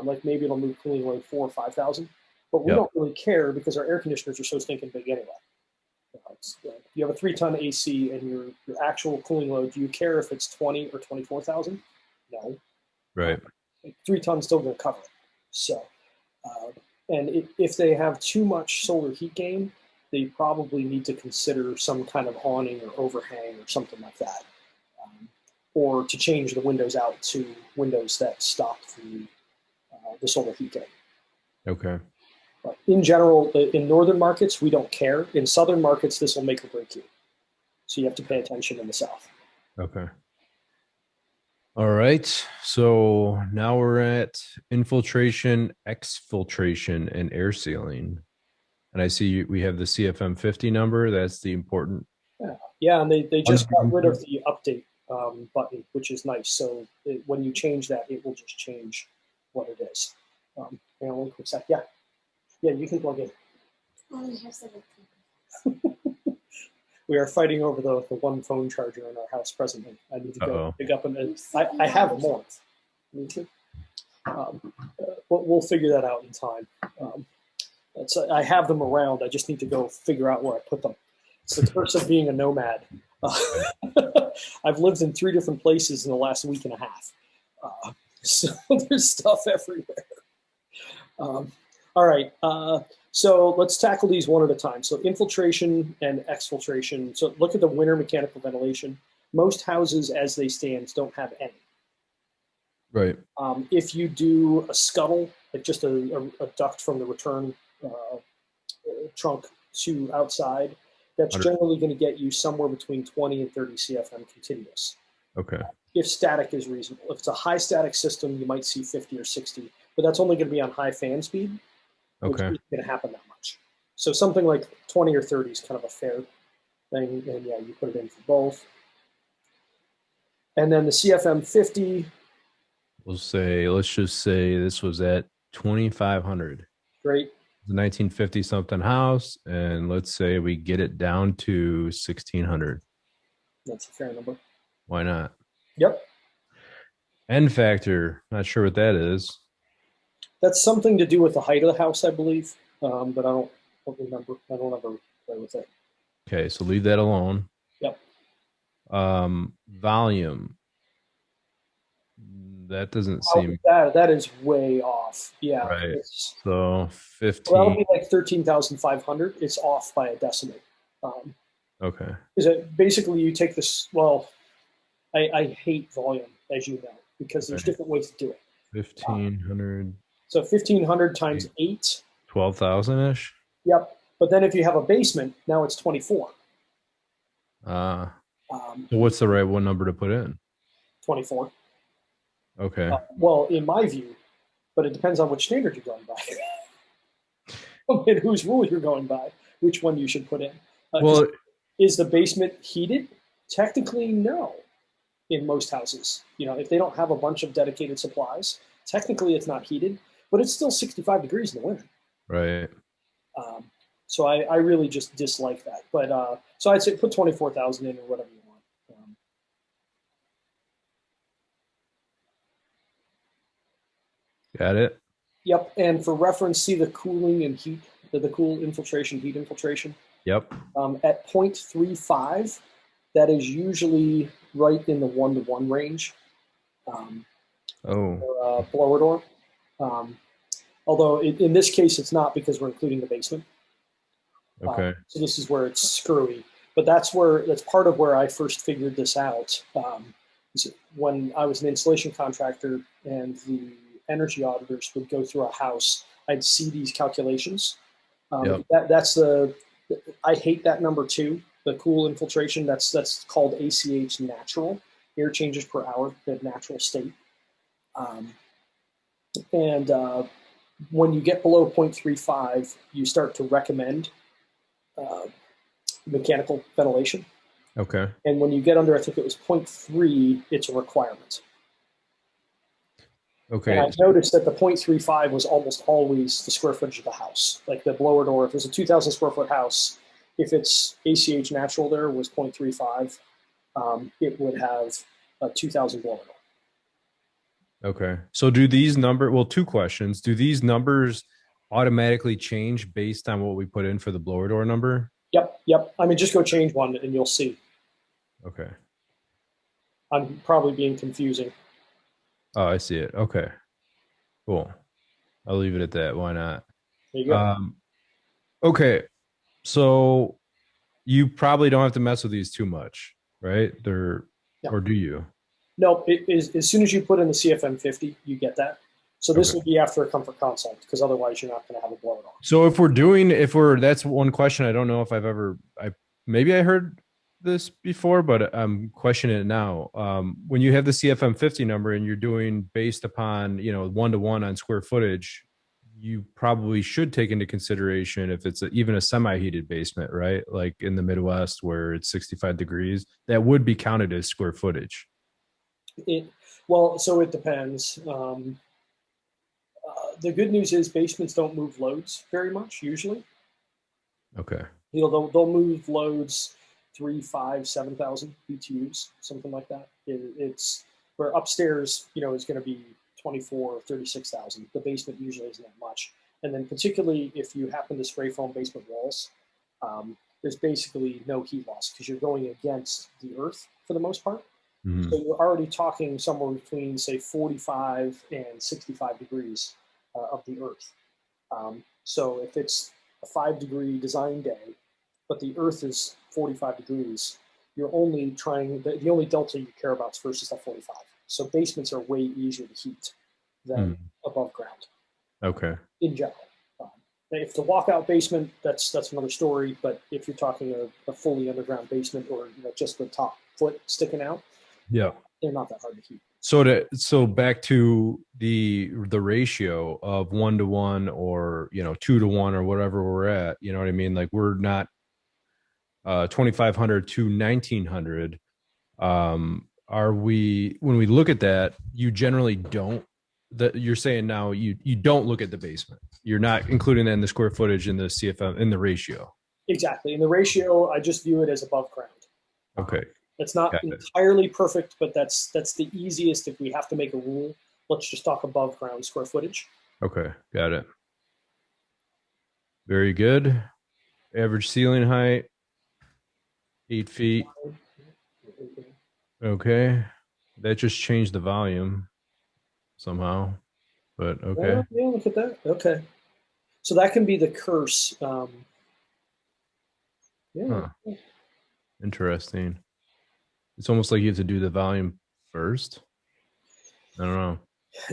[SPEAKER 1] Like maybe it'll move cooling load 4,000 or 5,000, but we don't really care because our air conditioners are so stinking big anyway. You have a 3-ton AC and your actual cooling load. Do you care if it's 20 or 24,000? No.
[SPEAKER 2] Right.
[SPEAKER 1] 3 tons still going to cover it. So, and if they have too much solar heat gain, they probably need to consider some kind of awning or overhang or something like that, or to change the windows out to windows that stop the solar heat gain.
[SPEAKER 2] Okay.
[SPEAKER 1] But in general, in northern markets, we don't care. In southern markets, this will make or break you. So you have to pay attention in the south.
[SPEAKER 2] Okay. All right. So now we're at infiltration, exfiltration, and air sealing. And I see we have the CFM 50 number. That's the important.
[SPEAKER 1] Yeah, and they just got rid of the update button, which is nice. So when you change that, it will just change what it is. Hang on one quick sec. Yeah. Yeah, you can plug in. We are fighting over the one phone charger in our house presently. I need to go pick up I have more. Need to. We'll figure that out in time. I have them around. I just need to go figure out where I put them. It's the curse of being a nomad. I've lived in 3 different places in the last week and a half. So there's stuff everywhere. All right. So let's tackle these one at a time. So infiltration and exfiltration. So look at the winter mechanical ventilation. Most houses as they stand don't have any.
[SPEAKER 2] Right.
[SPEAKER 1] If you do a scuttle, like just a duct from the return trunk to outside, that's generally going to get you somewhere between 20 and 30 CFM continuous.
[SPEAKER 2] Okay.
[SPEAKER 1] If static is reasonable. If it's a high static system, you might see 50 or 60, but that's only going to be on high fan speed, which isn't going to happen that much. So something like 20 or 30 is kind of a fair thing, and yeah, you put it in for both. And then the CFM 50.
[SPEAKER 2] Let's just say this was at 2,500.
[SPEAKER 1] Great.
[SPEAKER 2] The 1950 something house, and let's say we get it down to 1,600.
[SPEAKER 1] That's a fair number.
[SPEAKER 2] Why not?
[SPEAKER 1] Yep.
[SPEAKER 2] N factor. Not sure what that is.
[SPEAKER 1] That's something to do with the height of the house, I believe, but don't remember. I don't ever play with it.
[SPEAKER 2] Okay, so leave that alone.
[SPEAKER 1] Yep.
[SPEAKER 2] Volume. That doesn't
[SPEAKER 1] Oh,
[SPEAKER 2] seem
[SPEAKER 1] that is way off. Yeah,
[SPEAKER 2] right.
[SPEAKER 1] it's
[SPEAKER 2] So
[SPEAKER 1] well, that'll
[SPEAKER 2] 15.
[SPEAKER 1] be like 13,500. It's off by a decimal.
[SPEAKER 2] Okay.
[SPEAKER 1] Is it basically you take this? Well, I hate volume, as you know, because there's
[SPEAKER 2] Okay.
[SPEAKER 1] different ways to do it. Um,
[SPEAKER 2] 1500,
[SPEAKER 1] so 1,500 times 8.
[SPEAKER 2] 12,000 ish.
[SPEAKER 1] Yep. But then if you have a basement, now it's 24.
[SPEAKER 2] Uh,
[SPEAKER 1] Um,
[SPEAKER 2] so what's the right one number to put in?
[SPEAKER 1] 24.
[SPEAKER 2] Okay.
[SPEAKER 1] Well, in my view, but it depends on which standard you're going by. And whose rule you're going by, which one you should put in.
[SPEAKER 2] Well,
[SPEAKER 1] Is the basement heated? Technically, no. In most houses, if they don't have a bunch of dedicated supplies, technically it's not heated, but it's still 65 degrees in the winter.
[SPEAKER 2] right.
[SPEAKER 1] Um, so I really just dislike that. But so I'd say put 24,000 in or whatever you want.
[SPEAKER 2] Got it.
[SPEAKER 1] Yep. And for reference, see the cooling and heat, the cool infiltration, heat infiltration.
[SPEAKER 2] Yep.
[SPEAKER 1] At 0.35, that is usually right in the 1-to-1 range
[SPEAKER 2] Oh,
[SPEAKER 1] for blower door. Um, although in this case, it's not because we're including the basement.
[SPEAKER 2] okay.
[SPEAKER 1] So this is where it's screwy. But that's part of where I first figured this out. When I was an installation contractor and the energy auditors would go through a house, I'd see these calculations.
[SPEAKER 2] Yep.
[SPEAKER 1] I hate that number too. The cool infiltration. That's called ACH natural, air changes per hour, the natural state. And when you get below 0.35, you start to recommend uh, mechanical ventilation.
[SPEAKER 2] Okay.
[SPEAKER 1] And when you get under, I think it was 0.3, it's a requirement. And I
[SPEAKER 2] Okay.
[SPEAKER 1] noticed that the 0.35 was almost always the square footage of the house. Like the blower door, if it's a 2,000 square foot house, if it's ACH natural there was 0.35, it would have a 2,000 blower door.
[SPEAKER 2] Okay. So do these well, two questions. Do these numbers automatically change based on what we put in for the blower door number?
[SPEAKER 1] Yep. I mean, just go change one and you'll see.
[SPEAKER 2] Okay.
[SPEAKER 1] I'm probably being confusing.
[SPEAKER 2] Oh, I see it. Okay. Cool. I'll leave it at that. Why not?
[SPEAKER 1] There you go.
[SPEAKER 2] Okay. So you probably don't have to mess with these too much, right?
[SPEAKER 1] Yeah.
[SPEAKER 2] Or do you?
[SPEAKER 1] No, it is as soon as you put in the CFM50, you get that. So this
[SPEAKER 2] Okay.
[SPEAKER 1] will be after a comfort consult because otherwise you're not going to have a blower door.
[SPEAKER 2] So that's one question. I don't know if maybe I heard this before, but I'm questioning it now. When you have the CFM50 number and you're doing based upon, 1-to-1 on square footage, you probably should take into consideration if it's even a semi-heated basement, right? Like in the Midwest where it's 65 degrees, that would be counted as square footage.
[SPEAKER 1] So it depends. The good news is basements don't move loads very much usually.
[SPEAKER 2] Okay.
[SPEAKER 1] They'll move loads 3, 5, 7,000 BTUs, something like that. It's where upstairs, is going to be 24, 36,000. The basement usually isn't that much. And then particularly if you happen to spray foam basement walls, there's basically no heat loss because you're going against the earth for the most part.
[SPEAKER 2] Mm-hmm.
[SPEAKER 1] So you're already talking somewhere between, say, 45 and 65 degrees of the earth. So if it's a 5-degree design day, but the earth is 45 degrees, you're only trying, the only delta you care about is versus that 45. So basements are way easier to heat than above ground.
[SPEAKER 2] Okay.
[SPEAKER 1] In general. If it's a walkout basement, that's another story. But if you're talking a fully underground basement or just the top foot sticking out,
[SPEAKER 2] yeah,
[SPEAKER 1] they're not that hard to heat.
[SPEAKER 2] So back to the ratio of 1-to-1 or 2-to-1 or whatever we're at. You know what I mean? Like we're not 2,500 to 1,900. Are we, when we look at that, you generally don't, that you're saying now you don't look at the basement. You're not including that in the square footage in the CFM in the ratio.
[SPEAKER 1] Exactly. In the ratio, I just view it as above ground.
[SPEAKER 2] Okay.
[SPEAKER 1] It's not
[SPEAKER 2] Got it.
[SPEAKER 1] entirely perfect, but that's the easiest. If we have to make a rule, let's just talk above ground square footage.
[SPEAKER 2] Okay, got it. Very good. Average ceiling height, 8 feet. Okay. That just changed the volume somehow, but okay.
[SPEAKER 1] Yeah, look at that. Okay, so that can be the curse. Yeah,
[SPEAKER 2] Huh. Interesting. It's almost like you have to do the volume first. I don't know.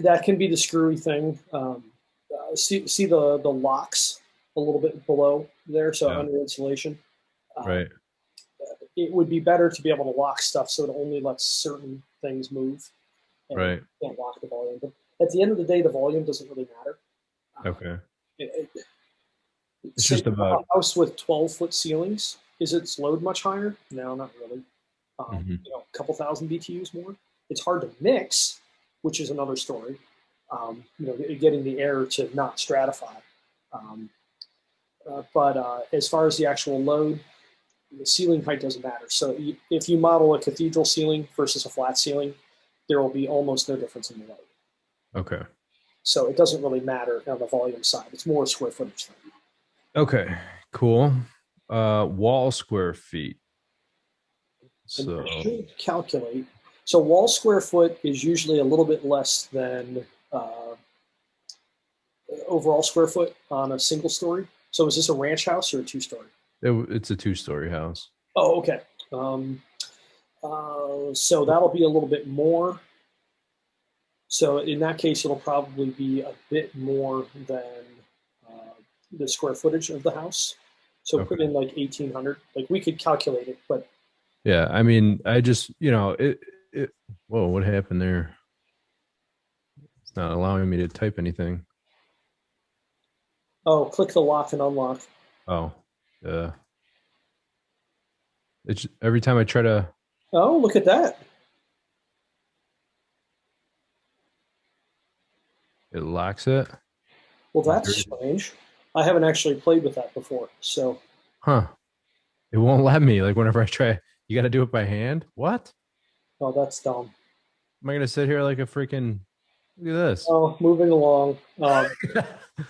[SPEAKER 1] that can be the screwy thing. See the locks a little bit below there, so
[SPEAKER 2] Yeah.
[SPEAKER 1] under insulation. Um,
[SPEAKER 2] Right.
[SPEAKER 1] it would be better to be able to lock stuff so it only lets certain things move and
[SPEAKER 2] Right.
[SPEAKER 1] can't lock the volume. But at the end of the day, the volume doesn't really matter.
[SPEAKER 2] Okay.
[SPEAKER 1] It,
[SPEAKER 2] It's
[SPEAKER 1] say
[SPEAKER 2] just
[SPEAKER 1] you have
[SPEAKER 2] about.
[SPEAKER 1] a house with 12-foot ceilings. Is its load much higher? No, not really.
[SPEAKER 2] Mhm.
[SPEAKER 1] A couple thousand BTUs more. It's hard to mix, which is another story. Getting the air to not stratify. Um, but as far as the actual load, the ceiling height doesn't matter. So if you model a cathedral ceiling versus a flat ceiling, there will be almost no difference in the load.
[SPEAKER 2] Okay.
[SPEAKER 1] So it doesn't really matter on the volume side. It's more a square footage thing.
[SPEAKER 2] Okay. Cool. Wall square feet.
[SPEAKER 1] And
[SPEAKER 2] So
[SPEAKER 1] I should calculate. So wall square foot is usually a little bit less than overall square foot on a single story. So is this a ranch house or a two-story?
[SPEAKER 2] it's a two-story house.
[SPEAKER 1] Oh, okay. Um, so that'll be a little bit more. So in that case, it'll probably be a bit more than the square footage of the house. So put
[SPEAKER 2] Okay.
[SPEAKER 1] in like 1,800. Like we could calculate it, but
[SPEAKER 2] Yeah. I mean, I just, it, whoa, what happened there? It's not allowing me to type anything.
[SPEAKER 1] oh, click the lock and unlock.
[SPEAKER 2] Oh, it's every time I try to,
[SPEAKER 1] Oh, look at that.
[SPEAKER 2] it locks it.
[SPEAKER 1] Well, that's
[SPEAKER 2] Very,
[SPEAKER 1] strange. I haven't actually played with that before. So,
[SPEAKER 2] huh. It won't let me. Like whenever I try, you got to do it by hand. What?
[SPEAKER 1] oh, that's dumb.
[SPEAKER 2] Am I going to sit here like a freaking, look at this.
[SPEAKER 1] Oh, moving along.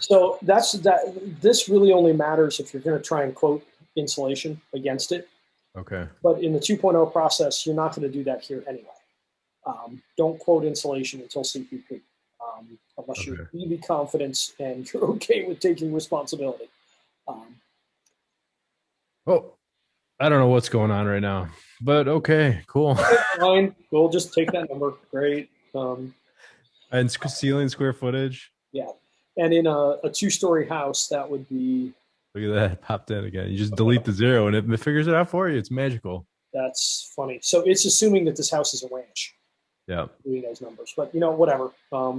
[SPEAKER 1] So that's that. This really only matters if you're going to try and quote insulation against it.
[SPEAKER 2] Okay.
[SPEAKER 1] But in the 2.0 process, you're not going to do that here anyway. Don't quote insulation until CPP, unless you're
[SPEAKER 2] Okay.
[SPEAKER 1] really confident and you're okay with taking responsibility. Um,
[SPEAKER 2] Oh, I don't know what's going on right now, but okay, cool.
[SPEAKER 1] okay, fine. We'll just take that number. Great.
[SPEAKER 2] And ceiling square footage.
[SPEAKER 1] Yeah. And in a two-story house, that would be
[SPEAKER 2] Look at that. It popped in again. You just delete the zero and it figures it out for you. It's magical.
[SPEAKER 1] that's funny. So it's assuming that this house is a ranch,
[SPEAKER 2] Yeah.
[SPEAKER 1] doing those numbers, but whatever. Uh,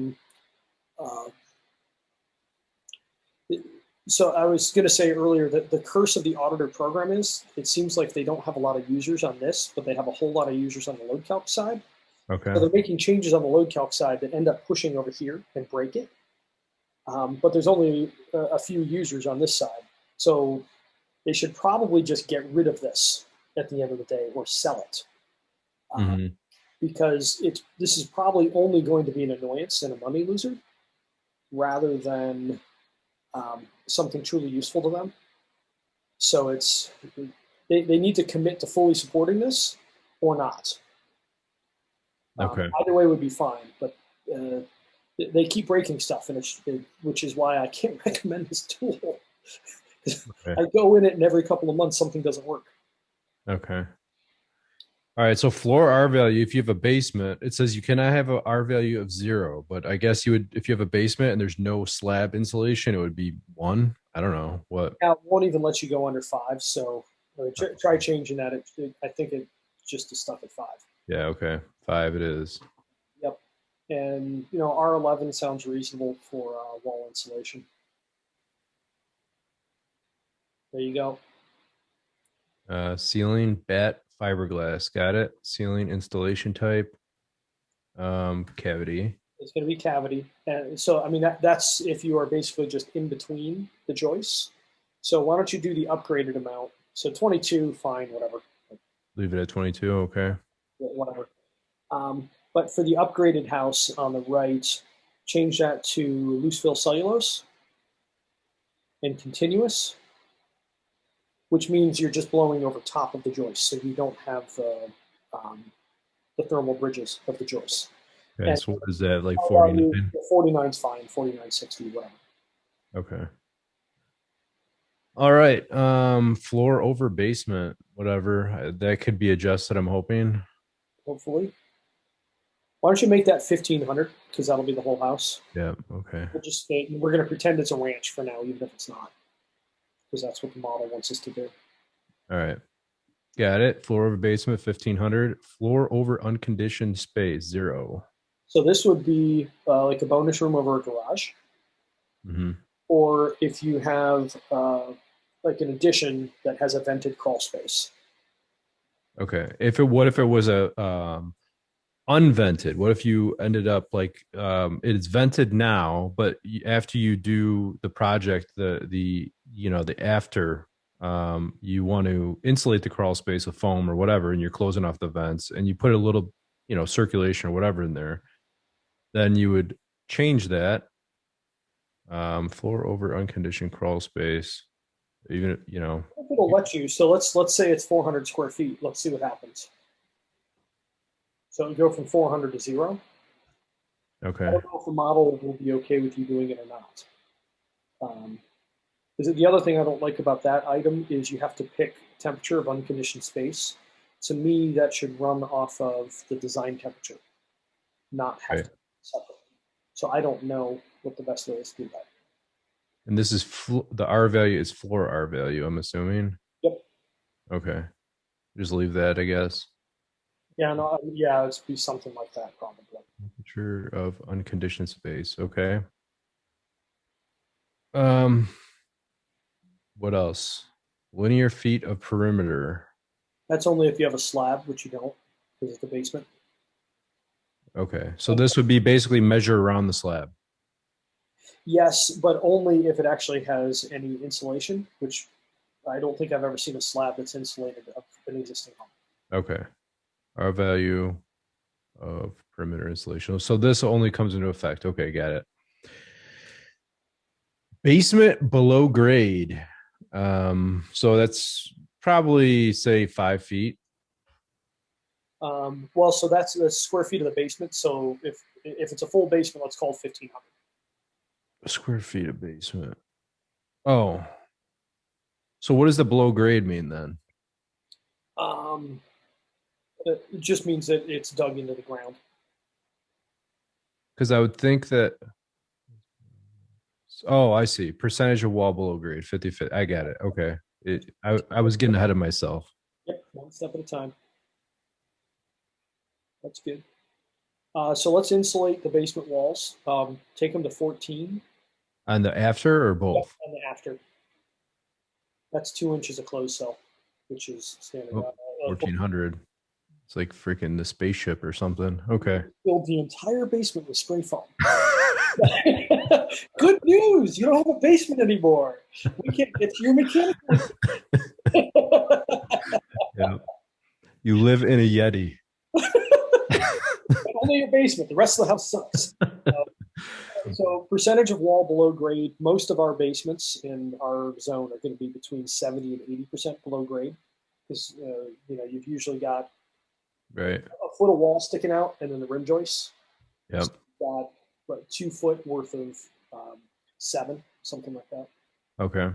[SPEAKER 1] so I was going to say earlier that the curse of the auditor program is it seems like they don't have a lot of users on this, but they have a whole lot of users on the load calc side.
[SPEAKER 2] Okay.
[SPEAKER 1] So they're making changes on the load calc side that end up pushing over here and break it. But there's only a few users on this side. So they should probably just get rid of this at the end of the day or sell it.
[SPEAKER 2] Hmm.
[SPEAKER 1] Because this is probably only going to be an annoyance and a money loser rather than something truly useful to them. So they need to commit to fully supporting this or not.
[SPEAKER 2] Okay.
[SPEAKER 1] Either way would be fine, but uh, they keep breaking stuff, and which is why I can't recommend this tool.
[SPEAKER 2] Okay.
[SPEAKER 1] I go in it, and every couple of months something doesn't work.
[SPEAKER 2] Okay. All right. So floor R value, if you have a basement, it says you cannot have a R value of zero, but I guess you would, if you have a basement and there's no slab insulation, it would be one. I don't know what.
[SPEAKER 1] Now, it won't even let you go under 5, so try changing that. I think it's just stuck at 5.
[SPEAKER 2] Yeah. Okay. Five it is.
[SPEAKER 1] Yep. And R11 sounds reasonable for wall insulation. There you go.
[SPEAKER 2] Ceiling bat fiberglass. Got it. Ceiling installation type. Cavity.
[SPEAKER 1] It's going to be cavity, and so I mean that's if you are basically just in between the joists. So why don't you do the upgraded amount? So 22, fine, whatever.
[SPEAKER 2] Leave it at 22. Okay.
[SPEAKER 1] whatever. But for the upgraded house on the right, change that to loose fill cellulose and continuous, which means you're just blowing over top of the joist, so you don't have the thermal bridges of the joist.
[SPEAKER 2] Okay.
[SPEAKER 1] And
[SPEAKER 2] So what is that? Like
[SPEAKER 1] value,
[SPEAKER 2] 49?
[SPEAKER 1] 49 is fine, 49.60, whatever.
[SPEAKER 2] Okay. All right. Floor over basement, whatever. That could be adjusted, I'm hoping.
[SPEAKER 1] Hopefully. Why don't you make that 1,500? Because that'll be the whole house.
[SPEAKER 2] Yeah. Okay.
[SPEAKER 1] We're going to pretend it's a ranch for now, even if it's not, because that's what the model wants us to do.
[SPEAKER 2] All right. Got it. Floor over basement, 1,500. Floor over unconditioned space, 0.
[SPEAKER 1] So this would be like a bonus room over a garage,
[SPEAKER 2] Mm-hmm.
[SPEAKER 1] or if you have like an addition that has a vented crawl space.
[SPEAKER 2] Okay. What if it was a unvented? What if you ended up like it's vented now, but after you do the project, the after you want to insulate the crawl space with foam or whatever, and you're closing off the vents, and you put a little circulation or whatever in there, then you would change that floor over unconditioned crawl space. Even
[SPEAKER 1] If it'll let you. So let's say it's 400 square feet. Let's see what happens. So it'll go from 400 to 0. I
[SPEAKER 2] okay,
[SPEAKER 1] don't know if the model will be okay with you doing it or not. Is it the other thing I don't like about that item is you have to pick temperature of unconditioned space. To me, that should run off of the design temperature, not have
[SPEAKER 2] okay.
[SPEAKER 1] to be separate. So I don't know what the best way is to do that.
[SPEAKER 2] And this is the R value is floor R value, I'm assuming.
[SPEAKER 1] Yep.
[SPEAKER 2] Okay. Just leave that, I guess.
[SPEAKER 1] Yeah, no, yeah, it'd be something like that probably.
[SPEAKER 2] Temperature of unconditioned space. Okay. Um, what else? Linear feet of perimeter.
[SPEAKER 1] That's only if you have a slab, which you don't, because it's the basement.
[SPEAKER 2] Okay. So this would be basically measure around the slab.
[SPEAKER 1] Yes, but only if it actually has any insulation, which I don't think I've ever seen a slab that's insulated of an existing home.
[SPEAKER 2] Okay. R value of perimeter insulation. So this only comes into effect. Okay, got it. Basement below grade. So that's probably say 5 feet.
[SPEAKER 1] Well, so that's the square feet of the basement. So if it's a full basement, let's call it 1,500.
[SPEAKER 2] Square feet of basement. Oh, so what does the below grade mean then?
[SPEAKER 1] Um, it just means that it's dug into the ground.
[SPEAKER 2] Because I would think that. Oh, I see. Percentage of wall below grade, 50. I got it. Okay. I was getting ahead of myself.
[SPEAKER 1] Yep, one step at a time. That's good. So let's insulate the basement walls. Take them to 14.
[SPEAKER 2] On the after or
[SPEAKER 1] Yep,
[SPEAKER 2] both?
[SPEAKER 1] and the after. That's 2 inches of closed cell, which is standard.
[SPEAKER 2] Oh, 1,400. It's like freaking the spaceship or something. Okay.
[SPEAKER 1] Filled the entire basement with spray foam. Good news! You don't have a basement anymore. We can. It's your mechanical.
[SPEAKER 2] Yeah. You live in a Yeti.
[SPEAKER 1] Only your basement. The rest of the house sucks. So percentage of wall below grade. Most of our basements in our zone are going to be between 70 and 80% below grade, because you've usually got
[SPEAKER 2] Right.
[SPEAKER 1] a foot of wall sticking out, and then the rim joists.
[SPEAKER 2] Yep.
[SPEAKER 1] So got what, 2 foot worth of 7, something like that.
[SPEAKER 2] Okay.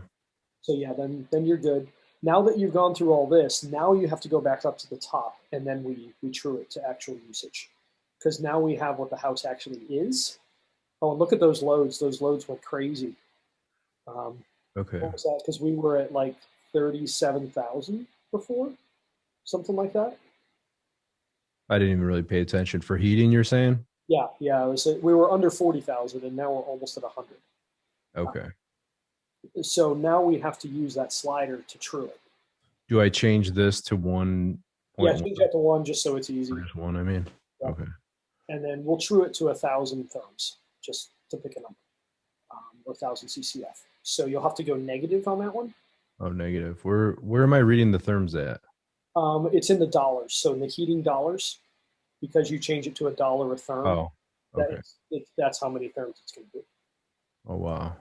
[SPEAKER 1] So yeah, then you're good. Now that you've gone through all this, now you have to go back up to the top, and then we true it to actual usage, because now we have what the house actually is. Oh, and look at those loads. Those loads went crazy.
[SPEAKER 2] Okay.
[SPEAKER 1] What was that? Because we were at like 37,000 before, something like that.
[SPEAKER 2] I didn't even really pay attention for heating, you're saying?
[SPEAKER 1] Yeah, yeah. We were under 40,000, and now we're almost at 100.
[SPEAKER 2] Okay.
[SPEAKER 1] So now we have to use that slider to true it.
[SPEAKER 2] Do I change this to 1.1?
[SPEAKER 1] Yeah, change that to 1 just so it's easy.
[SPEAKER 2] Just 1, I mean.
[SPEAKER 1] Yeah.
[SPEAKER 2] Okay.
[SPEAKER 1] And then we'll true it to 1,000 therms, just to pick a number, or 1,000 CCF. So you'll have to go negative on that one.
[SPEAKER 2] Oh, negative. Where am I reading the therms at?
[SPEAKER 1] It's in the dollars. So in the heating dollars, because you change it to $1 a therm,
[SPEAKER 2] Oh, okay.
[SPEAKER 1] that's how many therms it's going to be.
[SPEAKER 2] Oh, wow.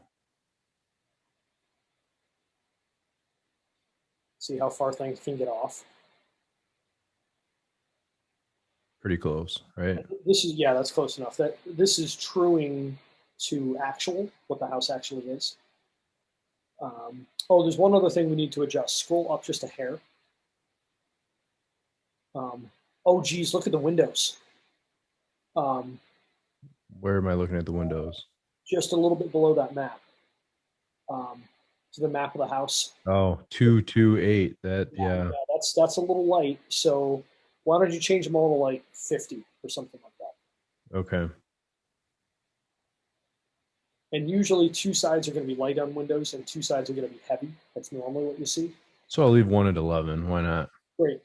[SPEAKER 1] See how far things can get off.
[SPEAKER 2] Pretty close, right?
[SPEAKER 1] This is, yeah, that's close enough. That this is truing to actual, what the house actually is. Oh, there's one other thing we need to adjust. Scroll up just a hair. Oh, geez, look at the windows. Um,
[SPEAKER 2] Where am I looking at the windows?
[SPEAKER 1] just a little bit below that map. To the map of the house.
[SPEAKER 2] Oh, 228. That,
[SPEAKER 1] Yeah,
[SPEAKER 2] yeah.
[SPEAKER 1] that's a little light. So why don't you change them all to like 50 or something like that?
[SPEAKER 2] Okay.
[SPEAKER 1] And usually two sides are going to be light on windows and two sides are going to be heavy. That's normally what you see.
[SPEAKER 2] So I'll leave one at 11. Why not?
[SPEAKER 1] Great.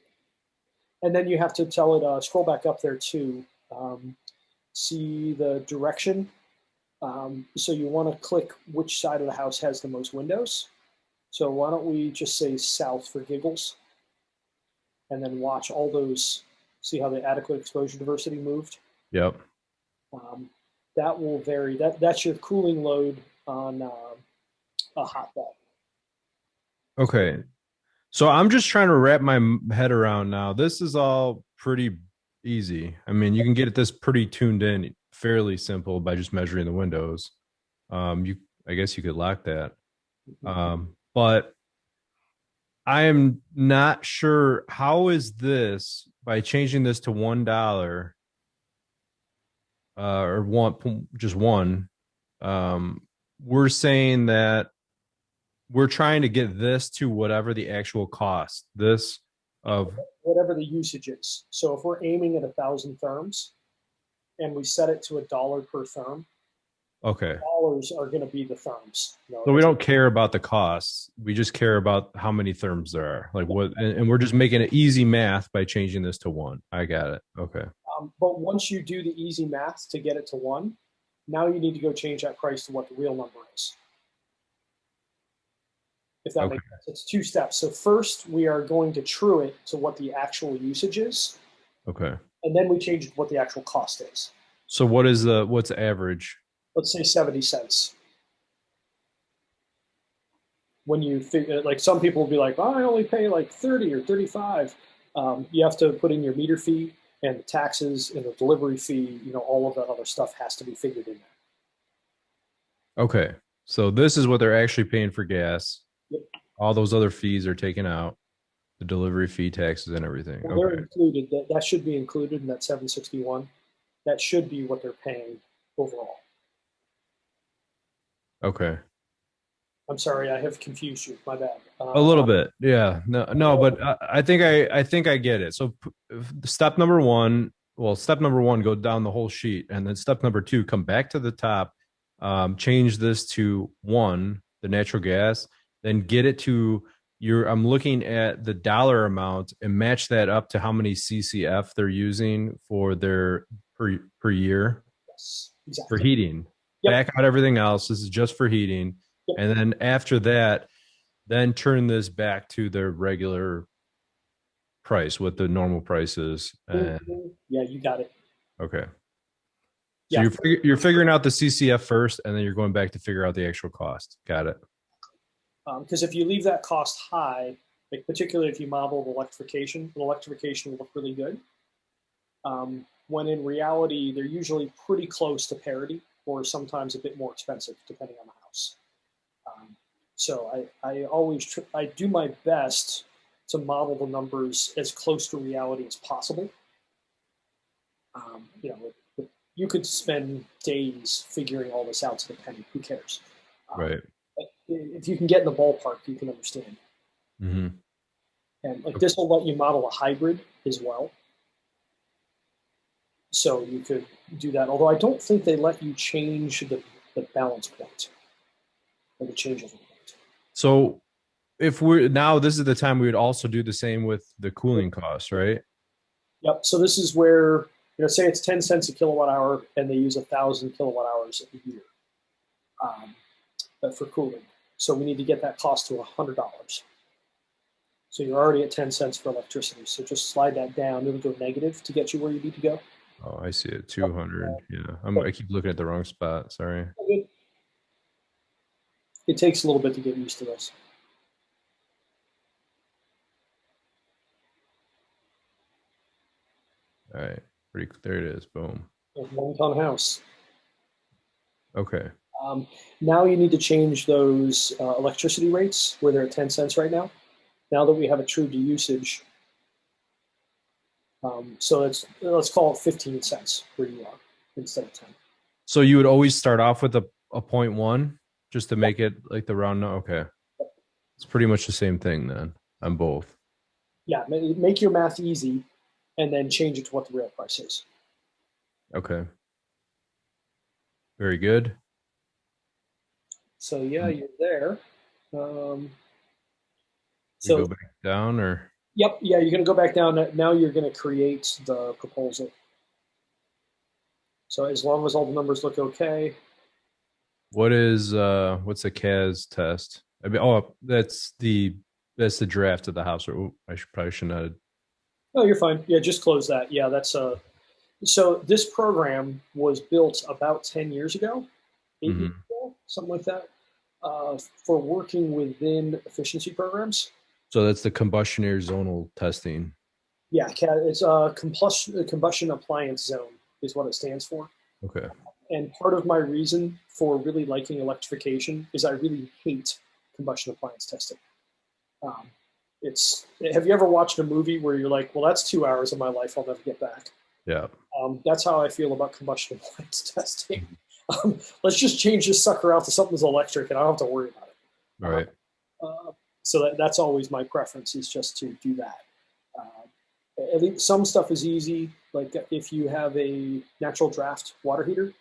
[SPEAKER 1] And then you have to tell it, scroll back up there too. See the direction. So you want to click which side of the house has the most windows. So why don't we just say south for giggles? And then watch all those, see how the adequate exposure diversity moved?
[SPEAKER 2] Yep.
[SPEAKER 1] Um, that will vary. That's your cooling load on a hotbed.
[SPEAKER 2] Okay. So I'm just trying to wrap my head around now. This is all pretty easy. I mean, you can get this pretty tuned in, fairly simple by just measuring the windows. I guess you could lock that. But I am not sure how is this by changing this to $1 or one, just one. We're saying that we're trying to get this to whatever the actual cost this of
[SPEAKER 1] Whatever the usage is. So if we're aiming at 1,000 therms and we set it to $1 per therm,
[SPEAKER 2] okay.
[SPEAKER 1] dollars are going to be the therms.
[SPEAKER 2] So we don't care about the costs. We just care about how many therms there are. Like what, and we're just making it easy math by changing this to one. I got it. Okay.
[SPEAKER 1] But once you do the easy math to get it to one, now you need to go change that price to what the real number is. If that makes sense. It's two steps. So first we are going to true it to what the actual usage is.
[SPEAKER 2] Okay.
[SPEAKER 1] And then we change what the actual cost is.
[SPEAKER 2] So what's the average?
[SPEAKER 1] Let's say 70 cents. When you figure, like some people will be like, oh, I only pay like 30 or 35. You have to put in your meter fee and the taxes and the delivery fee, all of that other stuff has to be figured in there.
[SPEAKER 2] Okay. So this is what they're actually paying for gas.
[SPEAKER 1] Yep.
[SPEAKER 2] All those other fees are taken out, the delivery fee, taxes, and everything.
[SPEAKER 1] Well, they're included. That should be included in that 761. That should be what they're paying overall.
[SPEAKER 2] Okay.
[SPEAKER 1] I'm sorry, I have confused you. My bad.
[SPEAKER 2] A little bit, yeah. No, but I think I get it. So step number one, go down the whole sheet, and then step number two, come back to the top, change this to one, the natural gas, then get it to I'm looking at the dollar amount and match that up to how many CCF they're using for their per year.
[SPEAKER 1] Yes, exactly.
[SPEAKER 2] For heating. Yep. Back out everything else. This is just for heating. Yep. And then after that, then turn this back to their regular price, what the normal price is. And
[SPEAKER 1] yeah, you got it.
[SPEAKER 2] Okay. So yeah. You're figuring out the CCF first, and then you're going back to figure out the actual cost. Got it.
[SPEAKER 1] Because if you leave that cost high, like particularly if you model the electrification will look really good. When in reality, they're usually pretty close to parity or sometimes a bit more expensive, depending on the house. So I do my best to model the numbers as close to reality as possible. You could spend days figuring all this out to the penny. Who cares?
[SPEAKER 2] Right.
[SPEAKER 1] If you can get in the ballpark, you can understand.
[SPEAKER 2] Mm-hmm.
[SPEAKER 1] And this will let you model a hybrid as well. So you could do that. Although I don't think they let you change the balance point or the change of the point.
[SPEAKER 2] So if this is the time we would also do the same with the cooling costs, right?
[SPEAKER 1] Yep. So this is where, say it's 10 cents a kilowatt hour and they use 1,000 kilowatt hours a year for cooling. So we need to get that cost to $100. So you're already at 10 cents for electricity. So just slide that down. It'll go negative to get you where you need to go.
[SPEAKER 2] Oh, I see it. 200. Yeah. I
[SPEAKER 1] But
[SPEAKER 2] keep looking at the wrong spot. Sorry.
[SPEAKER 1] it takes a little bit to get used to this.
[SPEAKER 2] All right. Pretty, there it is. Boom.
[SPEAKER 1] A 1-ton house.
[SPEAKER 2] Okay.
[SPEAKER 1] Um, Now you need to change those electricity rates where they're at 10 cents right now. Now that we have a true to usage, so let's call it 15 cents where you are instead of 10.
[SPEAKER 2] So you would always start off with a 0.1 just to make it like the round. Okay. It's pretty much the same thing then on both.
[SPEAKER 1] Yeah, make your math easy and then change it to what the real price is.
[SPEAKER 2] Okay. Very good.
[SPEAKER 1] So yeah, you're there. Um,
[SPEAKER 2] We go
[SPEAKER 1] so
[SPEAKER 2] back down or
[SPEAKER 1] yep, yeah, you're going to go back down. Now you're going to create the proposal. So as long as all the numbers look okay,
[SPEAKER 2] what's the CAS test? I mean, oh, that's the draft of the house. Or I should probably should not.
[SPEAKER 1] oh, you're fine. Yeah, just close that. Yeah, that's so this program was built about 10 years ago, 8 years
[SPEAKER 2] Mhm.
[SPEAKER 1] ago, something like that, for working within efficiency programs.
[SPEAKER 2] So that's the combustion air zonal testing.
[SPEAKER 1] Yeah, it's a combustion appliance zone is what it stands for.
[SPEAKER 2] Okay.
[SPEAKER 1] And part of my reason for really liking electrification is I really hate combustion appliance testing. Um, have you ever watched a movie where you're like, well, that's 2 hours of my life I'll never get back?
[SPEAKER 2] Yeah.
[SPEAKER 1] That's how I feel about combustion appliance testing. Let's just change this sucker out to something that's electric and I don't have to worry about it.
[SPEAKER 2] All right.
[SPEAKER 1] So that's always my preference is just to do that. I think some stuff is easy. Like if you have a natural draft water heater,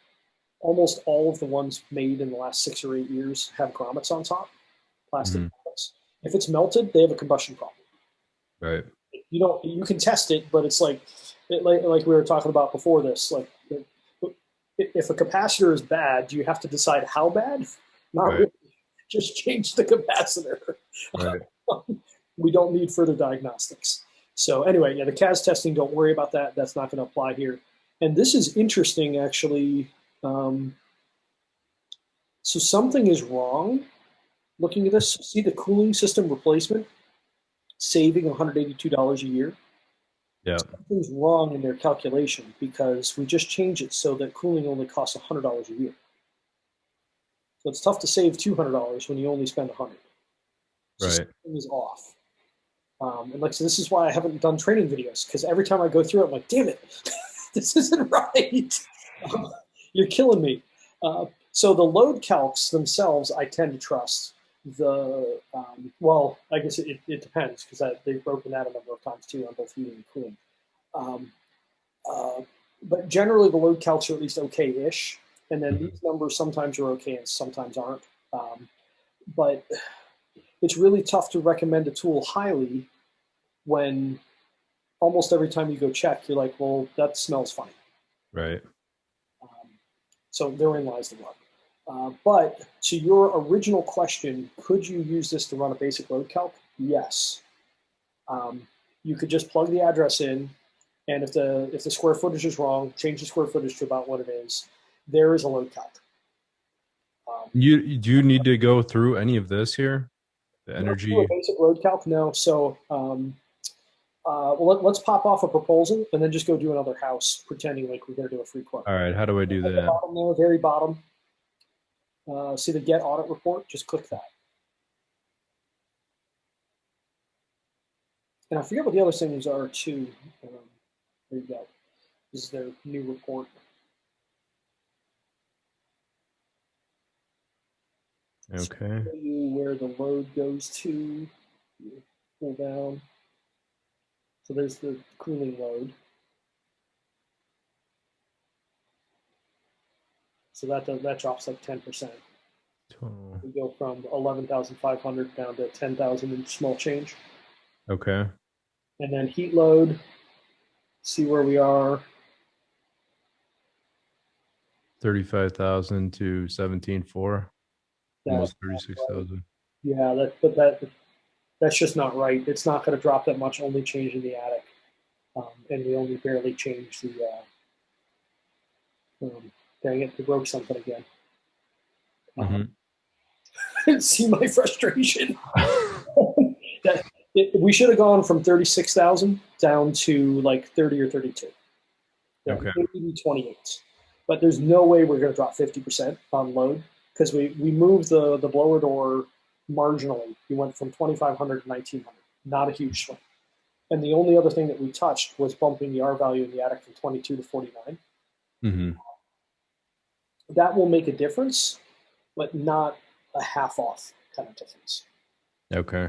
[SPEAKER 1] almost all of the ones made in the last 6 or 8 years have grommets on top, plastic
[SPEAKER 2] Mhm.
[SPEAKER 1] grommets. If it's melted, they have a combustion problem.
[SPEAKER 2] Right.
[SPEAKER 1] You can test it, but it's like we were talking about before this. Like if a capacitor is bad, do you have to decide how bad? Not
[SPEAKER 2] Right.
[SPEAKER 1] really. Just change the capacitor.
[SPEAKER 2] Right.
[SPEAKER 1] We don't need further diagnostics. So anyway, yeah, the CAS testing, don't worry about that. That's not going to apply here. And this is interesting, actually. So something is wrong. Looking at this, see the cooling system replacement saving $182 a year.
[SPEAKER 2] Yeah.
[SPEAKER 1] Something's wrong in their calculation because we just changed it so that cooling only costs $100 a year. So it's tough to save $200 when you only spend 100. So
[SPEAKER 2] Right.
[SPEAKER 1] something is off. And like so, this is why I haven't done training videos because every time I go through it, I'm like, damn it, this isn't right. You're killing me. So the load calcs themselves, I tend to trust. Well, I guess it depends because they've broken that a number of times too on both heating and cooling. Um, uh, but generally, the load calcs are at least okay-ish, and then
[SPEAKER 2] Mhm.
[SPEAKER 1] these numbers sometimes are okay and sometimes aren't. But it's really tough to recommend a tool highly when almost every time you go check, you're like, well, that smells funny.
[SPEAKER 2] Right.
[SPEAKER 1] Um, so therein lies the rub. But to your original question, could you use this to run a basic load calc? Yes. You could just plug the address in, and if the square footage is wrong, change the square footage to about what it is. There is a load calc.
[SPEAKER 2] You do you need to go through any of this here? The
[SPEAKER 1] Not to do a
[SPEAKER 2] energy.
[SPEAKER 1] basic load calc, no. So well, let's pop off a proposal and then just go do another house, pretending like we're going to do a free quote.
[SPEAKER 2] All right. How do I do
[SPEAKER 1] At the
[SPEAKER 2] that?
[SPEAKER 1] bottom there, very bottom, see the Get Audit Report? Just click that. And I forget what the other things are too. There you go. This is their new report.
[SPEAKER 2] Okay.
[SPEAKER 1] Show you where the load goes to. You pull down. So there's the cooling load. So that drops like 10%. We go from 11,500 down to 10,000 and small change.
[SPEAKER 2] Okay.
[SPEAKER 1] And then heat load, see where we are.
[SPEAKER 2] 35,000 to 17.4,
[SPEAKER 1] That's
[SPEAKER 2] almost 36,000.
[SPEAKER 1] yeah, that That's just not right. It's not going to drop that much, only change in the attic. And we only barely changed the, dang it, we broke something again. See my frustration. that we should have gone from 36,000 down to like 30 or 32. Yeah,
[SPEAKER 2] Okay.
[SPEAKER 1] maybe 28. But there's no way we're going to drop 50% on load because we moved the blower door marginally. We went from 2,500 to 1,900. Not a huge swing. And the only other thing that we touched was bumping the R value in the attic from 22 to 49. That will make a difference, but not a half off kind of difference.
[SPEAKER 2] Okay.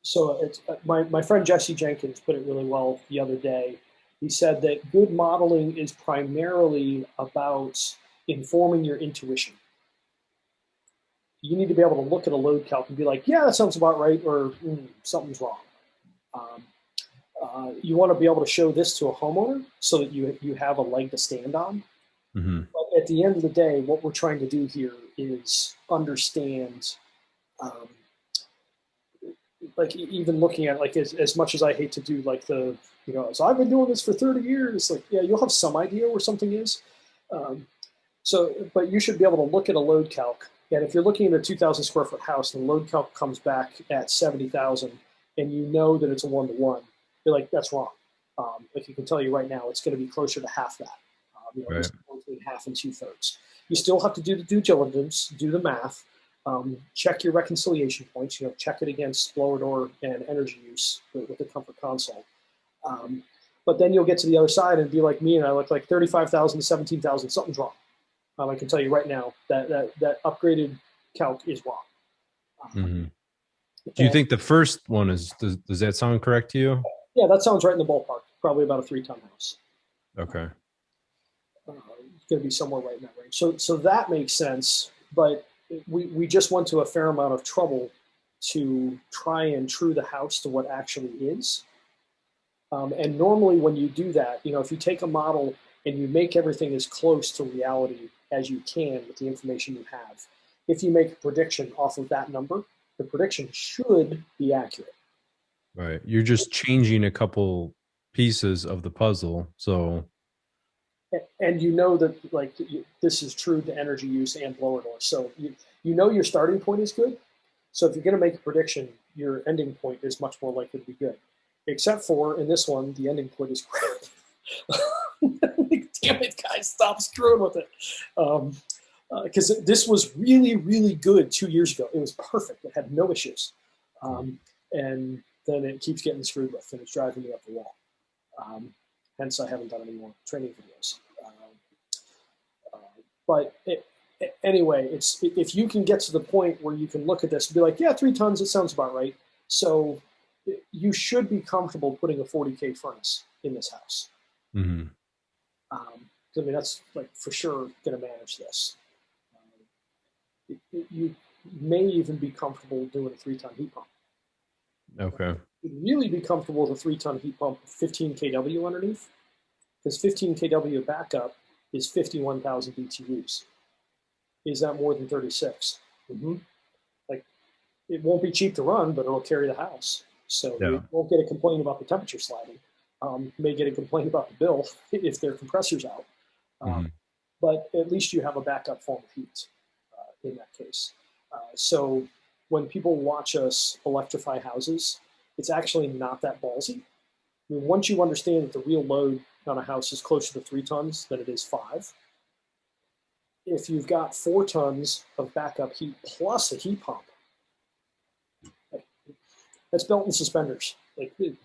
[SPEAKER 1] So it's my friend Jesse Jenkins put it really well the other day. He said that good modeling is primarily about informing your intuition. You need to be able to look at a load calc and be like, yeah, that sounds about right, or something's wrong. You want to be able to show this to a homeowner so that you have a leg to stand on. But at the end of the day, what we're trying to do here is understand, like even looking at like as much as I hate to do like the, so I've been doing this for 30 years, like, yeah, you'll have some idea where something is. But you should be able to look at a load calc. And if you're looking at a 2,000 square foot house and the load calc comes back at 70,000 and you know that it's a 1-to-1, you're like, that's wrong. Like you can tell you right now, it's going to be closer to half that. Right. Between half and 2/3. You still have to do the due diligence, do the math, check your reconciliation points. Check it against blower door and energy use with the comfort console. But then you'll get to the other side and be like me, and I look like 35,000 to 17,000. Something's wrong. I can tell you right now that upgraded calc is wrong.
[SPEAKER 2] Do you think the first one is? Does that sound correct to you?
[SPEAKER 1] Yeah, that sounds right in the ballpark. Probably about a 3-ton house.
[SPEAKER 2] Okay.
[SPEAKER 1] It's going to be somewhere right in that range. So that makes sense. But we just went to a fair amount of trouble to try and true the house to what actually is. And normally when you do that, if you take a model and you make everything as close to reality as you can with the information you have, if you make a prediction off of that number, the prediction should be accurate.
[SPEAKER 2] Right. You're just changing a couple pieces of the puzzle. So.
[SPEAKER 1] And that like this is true to energy use and blower door. So your starting point is good. So if you're going to make a prediction, your ending point is much more likely to be good. Except for in this one, the ending point is crap. Damn it, guys, stop screwing with it. Because this was really, really good 2 years ago. It was perfect. It had no issues. And then it keeps getting screwed with, and it's driving me up the wall. Hence, I haven't done any more training videos. Anyway, if you can get to the point where you can look at this and be like, yeah, 3 tons, it sounds about right. So you should be comfortable putting a 40K furnace in this house. I mean, that's like for sure going to manage this. You may even be comfortable doing a 3-ton heat pump.
[SPEAKER 2] Okay.
[SPEAKER 1] You'd really be comfortable with a 3-ton heat pump with 15 kW underneath, because 15 kW backup is 51,000 BTUs. Is that more than 36? Like, it won't be cheap to run, but it'll carry the house. So you won't get a complaint about the temperature sliding. You may get a complaint about the bill if their compressor's out. But at least you have a backup form of heat in that case. So when people watch us electrify houses, it's actually not that ballsy. I mean, once you understand that the real load on a house is closer to 3 tons than it is 5, if you've got 4 tons of backup heat plus a heat pump, that's belt and suspenders. Like, we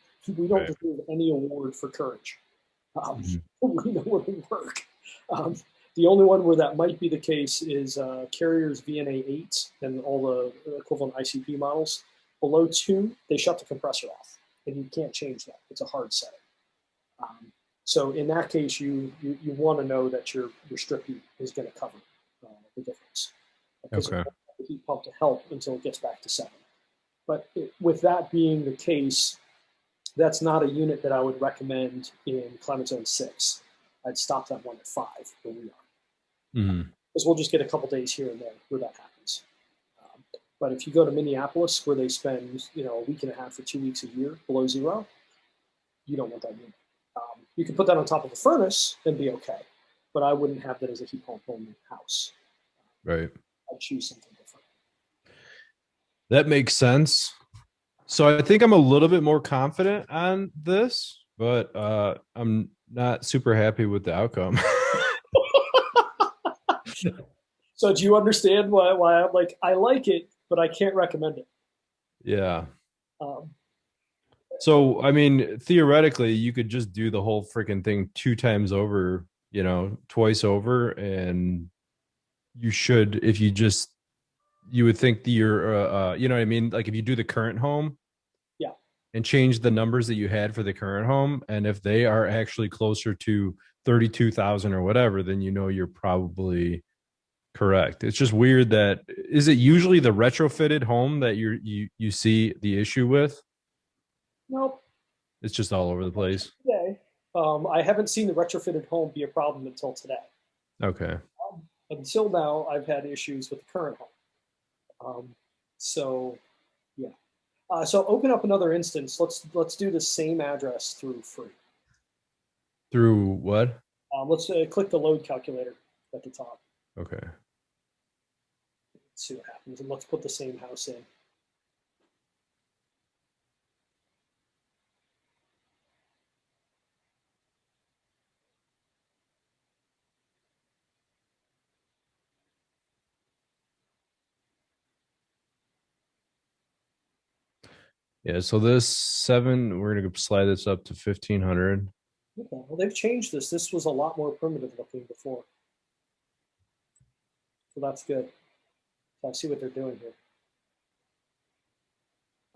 [SPEAKER 1] don't deserve any award for courage. We know it will work. The only one where that might be the case is Carrier's VNA 8 and all the equivalent ICP models. Below 2, they shut the compressor off, and you can't change that. It's a hard setting. So in that case, you want to know that your strip heat is going to cover the difference. Because it won't have the heat pump to help until it gets back to 7. But with that being the case, that's not a unit that I would recommend in climate zone 6. I'd stop that one at 5 where we are. Because we'll just get a couple days here and there where that happens. But if you go to Minneapolis, where they spend a week and a half or 2 weeks a year below zero, you don't want that unit. You can put that on top of a furnace and be okay, but I wouldn't have that as a heat pump home house.
[SPEAKER 2] Right.
[SPEAKER 1] I'd choose something different.
[SPEAKER 2] That makes sense. So I think I'm a little bit more confident on this, but I'm not super happy with the outcome.
[SPEAKER 1] So do you understand why I'm like, I like it, but I can't recommend it?
[SPEAKER 2] Yeah.
[SPEAKER 1] Um,
[SPEAKER 2] So, I mean, theoretically, you could just do the whole freaking thing 2 times over, twice over, and you should, if you would think that you know what I mean? Like if you do the current home
[SPEAKER 1] yeah.
[SPEAKER 2] and change the numbers that you had for the current home, and if they are actually closer to 32,000 or whatever, then you're probably correct. It's just weird that is it usually the retrofitted home that you see the issue with?
[SPEAKER 1] Nope.
[SPEAKER 2] It's just all over the place.
[SPEAKER 1] Today, I haven't seen the retrofitted home be a problem until today.
[SPEAKER 2] Okay.
[SPEAKER 1] Until now, I've had issues with the current home. So yeah. So open up another instance. Let's do the same address through free.
[SPEAKER 2] Through what?
[SPEAKER 1] Let's click the load calculator at the top.
[SPEAKER 2] Okay.
[SPEAKER 1] Let's see what happens, and let's put the same house in.
[SPEAKER 2] Yeah, so this 7, we're gonna slide this up to 1,500.
[SPEAKER 1] Okay. Well, they've changed this. This was a lot more primitive looking before, so that's good. So I see what they're doing here.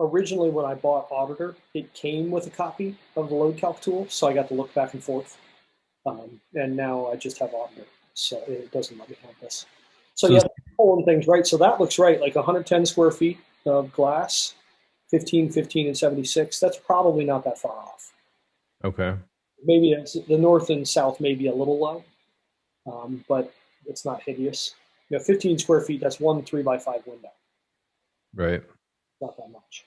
[SPEAKER 1] Originally, when I bought Auditor, it came with a copy of the load calc tool, so I got to look back and forth. And now I just have Auditor, so it doesn't let me have this. So
[SPEAKER 2] So
[SPEAKER 1] yeah, pulling things right. So that looks right, like 110 square feet of glass, 15, 15, and 76. That's probably not that far off.
[SPEAKER 2] okay.
[SPEAKER 1] Maybe it's, the north and south may be a little low, but it's not hideous. 15 square feet, that's one 3x5 window.
[SPEAKER 2] Right.
[SPEAKER 1] Not that much.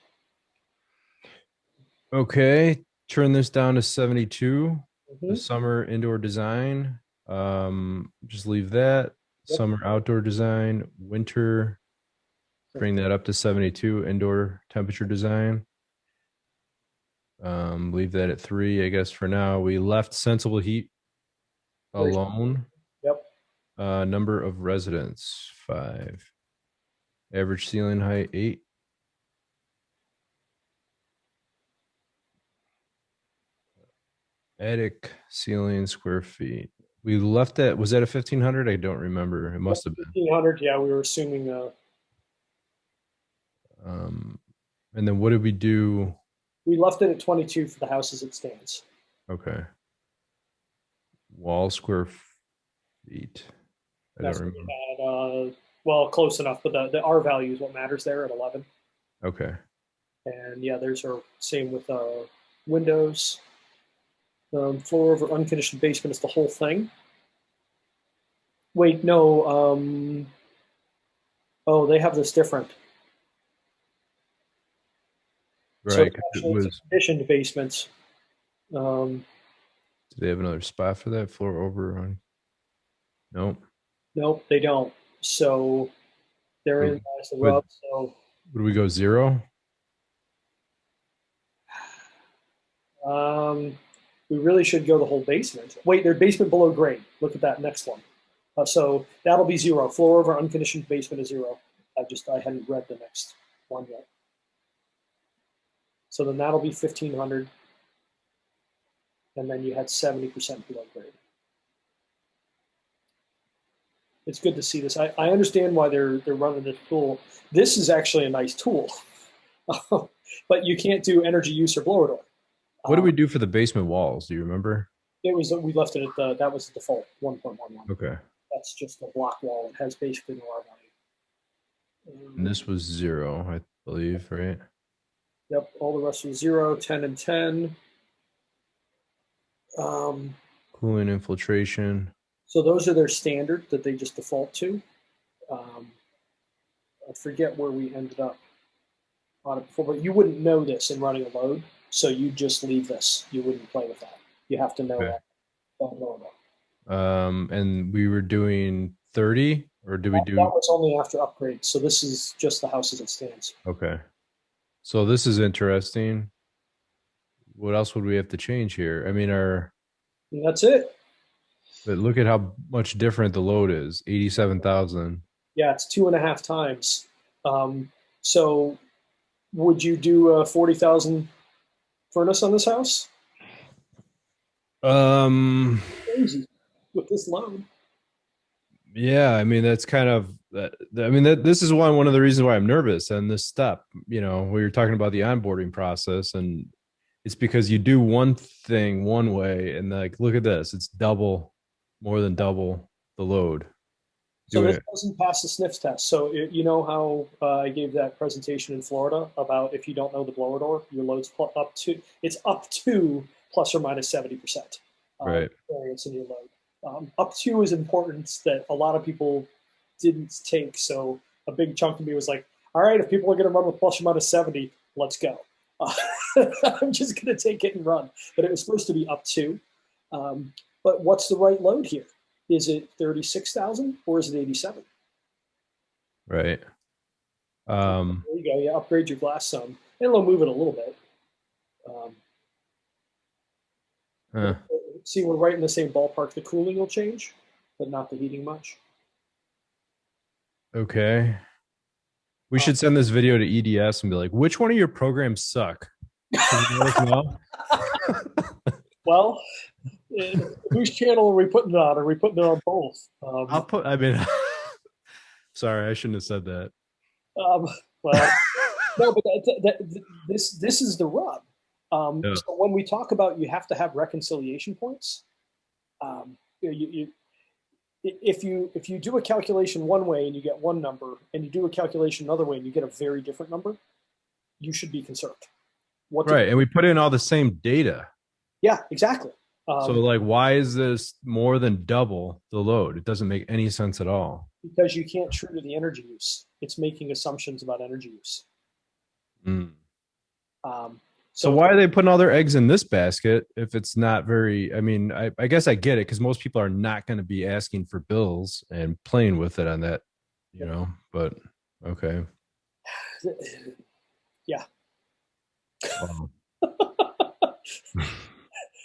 [SPEAKER 2] Okay. Turn this down to 72. The
[SPEAKER 1] Mm-hmm.
[SPEAKER 2] summer indoor design. Just leave that.
[SPEAKER 1] Yep.
[SPEAKER 2] Summer outdoor design, winter, bring that up to 72. Indoor temperature design. Leave that at 3, I guess, for now. We left sensible heat alone.
[SPEAKER 1] Yep.
[SPEAKER 2] Number of residents, 5. Average ceiling height, 8. Attic ceiling square feet. We left that. Was that a 1,500? I don't remember. It must have been.
[SPEAKER 1] 1,500. Yeah, we were assuming.
[SPEAKER 2] And then what did we do?
[SPEAKER 1] We left it at 22 for the house as it stands.
[SPEAKER 2] Okay. Wall square feet. I
[SPEAKER 1] That's
[SPEAKER 2] don't remember.
[SPEAKER 1] at, well, close enough, but the R value is what matters there at 11.
[SPEAKER 2] Okay.
[SPEAKER 1] And yeah, there's our same with windows. Floor over unconditioned basement is the whole thing. Wait, no. Oh, they have this different. So
[SPEAKER 2] Right.
[SPEAKER 1] it's actually it's conditioned basements.
[SPEAKER 2] Do they have another spot for that? Floor over on? Nope.
[SPEAKER 1] Nope, they don't. So therein lies the rub. So
[SPEAKER 2] Would we go 0?
[SPEAKER 1] we really should go the whole basement. Wait, they're basement below grade. Look at that next one. So that'll be 0. Floor over unconditioned basement is 0. I hadn't read the next one yet. So then that'll be 1,500. And then you had 70% below grade. It's good to see this. I understand why they're running this tool. This is actually a nice tool, but you can't do energy use or blower door.
[SPEAKER 2] What did we do for the basement walls? Do you remember?
[SPEAKER 1] We left it at that was the default 1.11.
[SPEAKER 2] Okay.
[SPEAKER 1] That's just a block wall. It has basically no R value.
[SPEAKER 2] And this was 0, I believe, right?
[SPEAKER 1] Yep. All the rest was 0, 10, and 10.
[SPEAKER 2] Cooling infiltration.
[SPEAKER 1] So those are their standard that they just default to. I forget where we ended up on it before, but you wouldn't know this in running a load, so you just leave this. You wouldn't play with that. You have to know
[SPEAKER 2] Okay.
[SPEAKER 1] that. Don't know that.
[SPEAKER 2] And we were doing 30, or did we
[SPEAKER 1] That
[SPEAKER 2] do?
[SPEAKER 1] was only after upgrades, so this is just the house as it stands.
[SPEAKER 2] Okay. So this is interesting. What else would we have to change here? I mean,
[SPEAKER 1] And that's it.
[SPEAKER 2] but look at how much different the load is. 87,000.
[SPEAKER 1] Yeah, it's 2.5 times. Um, so would you do a 40,000 furnace on this house?
[SPEAKER 2] Um,
[SPEAKER 1] Crazy with this load.
[SPEAKER 2] yeah, I mean that's kind of I mean that this is one of the reasons why I'm nervous and this step, we were talking about the onboarding process, and it's because you do one thing one way and like look at this, it's more than double the load
[SPEAKER 1] So
[SPEAKER 2] doing
[SPEAKER 1] this
[SPEAKER 2] it.
[SPEAKER 1] doesn't pass the sniff test. So you know how I gave that presentation in Florida about if you don't know the blower door, your load's up to plus or minus 70%
[SPEAKER 2] Right.
[SPEAKER 1] variance in your load. Up to is important that a lot of people didn't take. So a big chunk of me was like, all right, if people are going to run with plus or minus 70, let's go. Uh, I'm just going to take it and run. But it was supposed to be up to. Um, but what's the right load here? Is it 36,000 or is it 87?
[SPEAKER 2] Right.
[SPEAKER 1] There you go. Yeah, upgrade your glass some, and it'll move it a little bit. Um,
[SPEAKER 2] huh.
[SPEAKER 1] See, we're right in the same ballpark. The cooling will change, but not the heating much.
[SPEAKER 2] Okay. We
[SPEAKER 1] Um,
[SPEAKER 2] should send this video to EDS and be like, which one of your programs suck? Can you let us know?
[SPEAKER 1] well, whose channel are we putting it on? Are we putting it on both?
[SPEAKER 2] I mean, sorry, I shouldn't have said that.
[SPEAKER 1] Um, well, no, but this is the rub.
[SPEAKER 2] Yeah.
[SPEAKER 1] So when we talk about you have to have reconciliation points, if you do a calculation one way and you get one number, and you do a calculation another way and you get a very different number, you should be concerned.
[SPEAKER 2] Right. And we put in all the same data.
[SPEAKER 1] Yeah, exactly.
[SPEAKER 2] So like, why is this more than double the load? It doesn't make any sense at all.
[SPEAKER 1] Because you can't trigger the energy use. It's making assumptions about energy use.
[SPEAKER 2] Mm.
[SPEAKER 1] Um,
[SPEAKER 2] So why are they putting all their eggs in this basket if it's not very, I mean, I guess I get it because most people are not going to be asking for bills and playing with it on that, but okay.
[SPEAKER 1] Yeah.
[SPEAKER 2] Wow.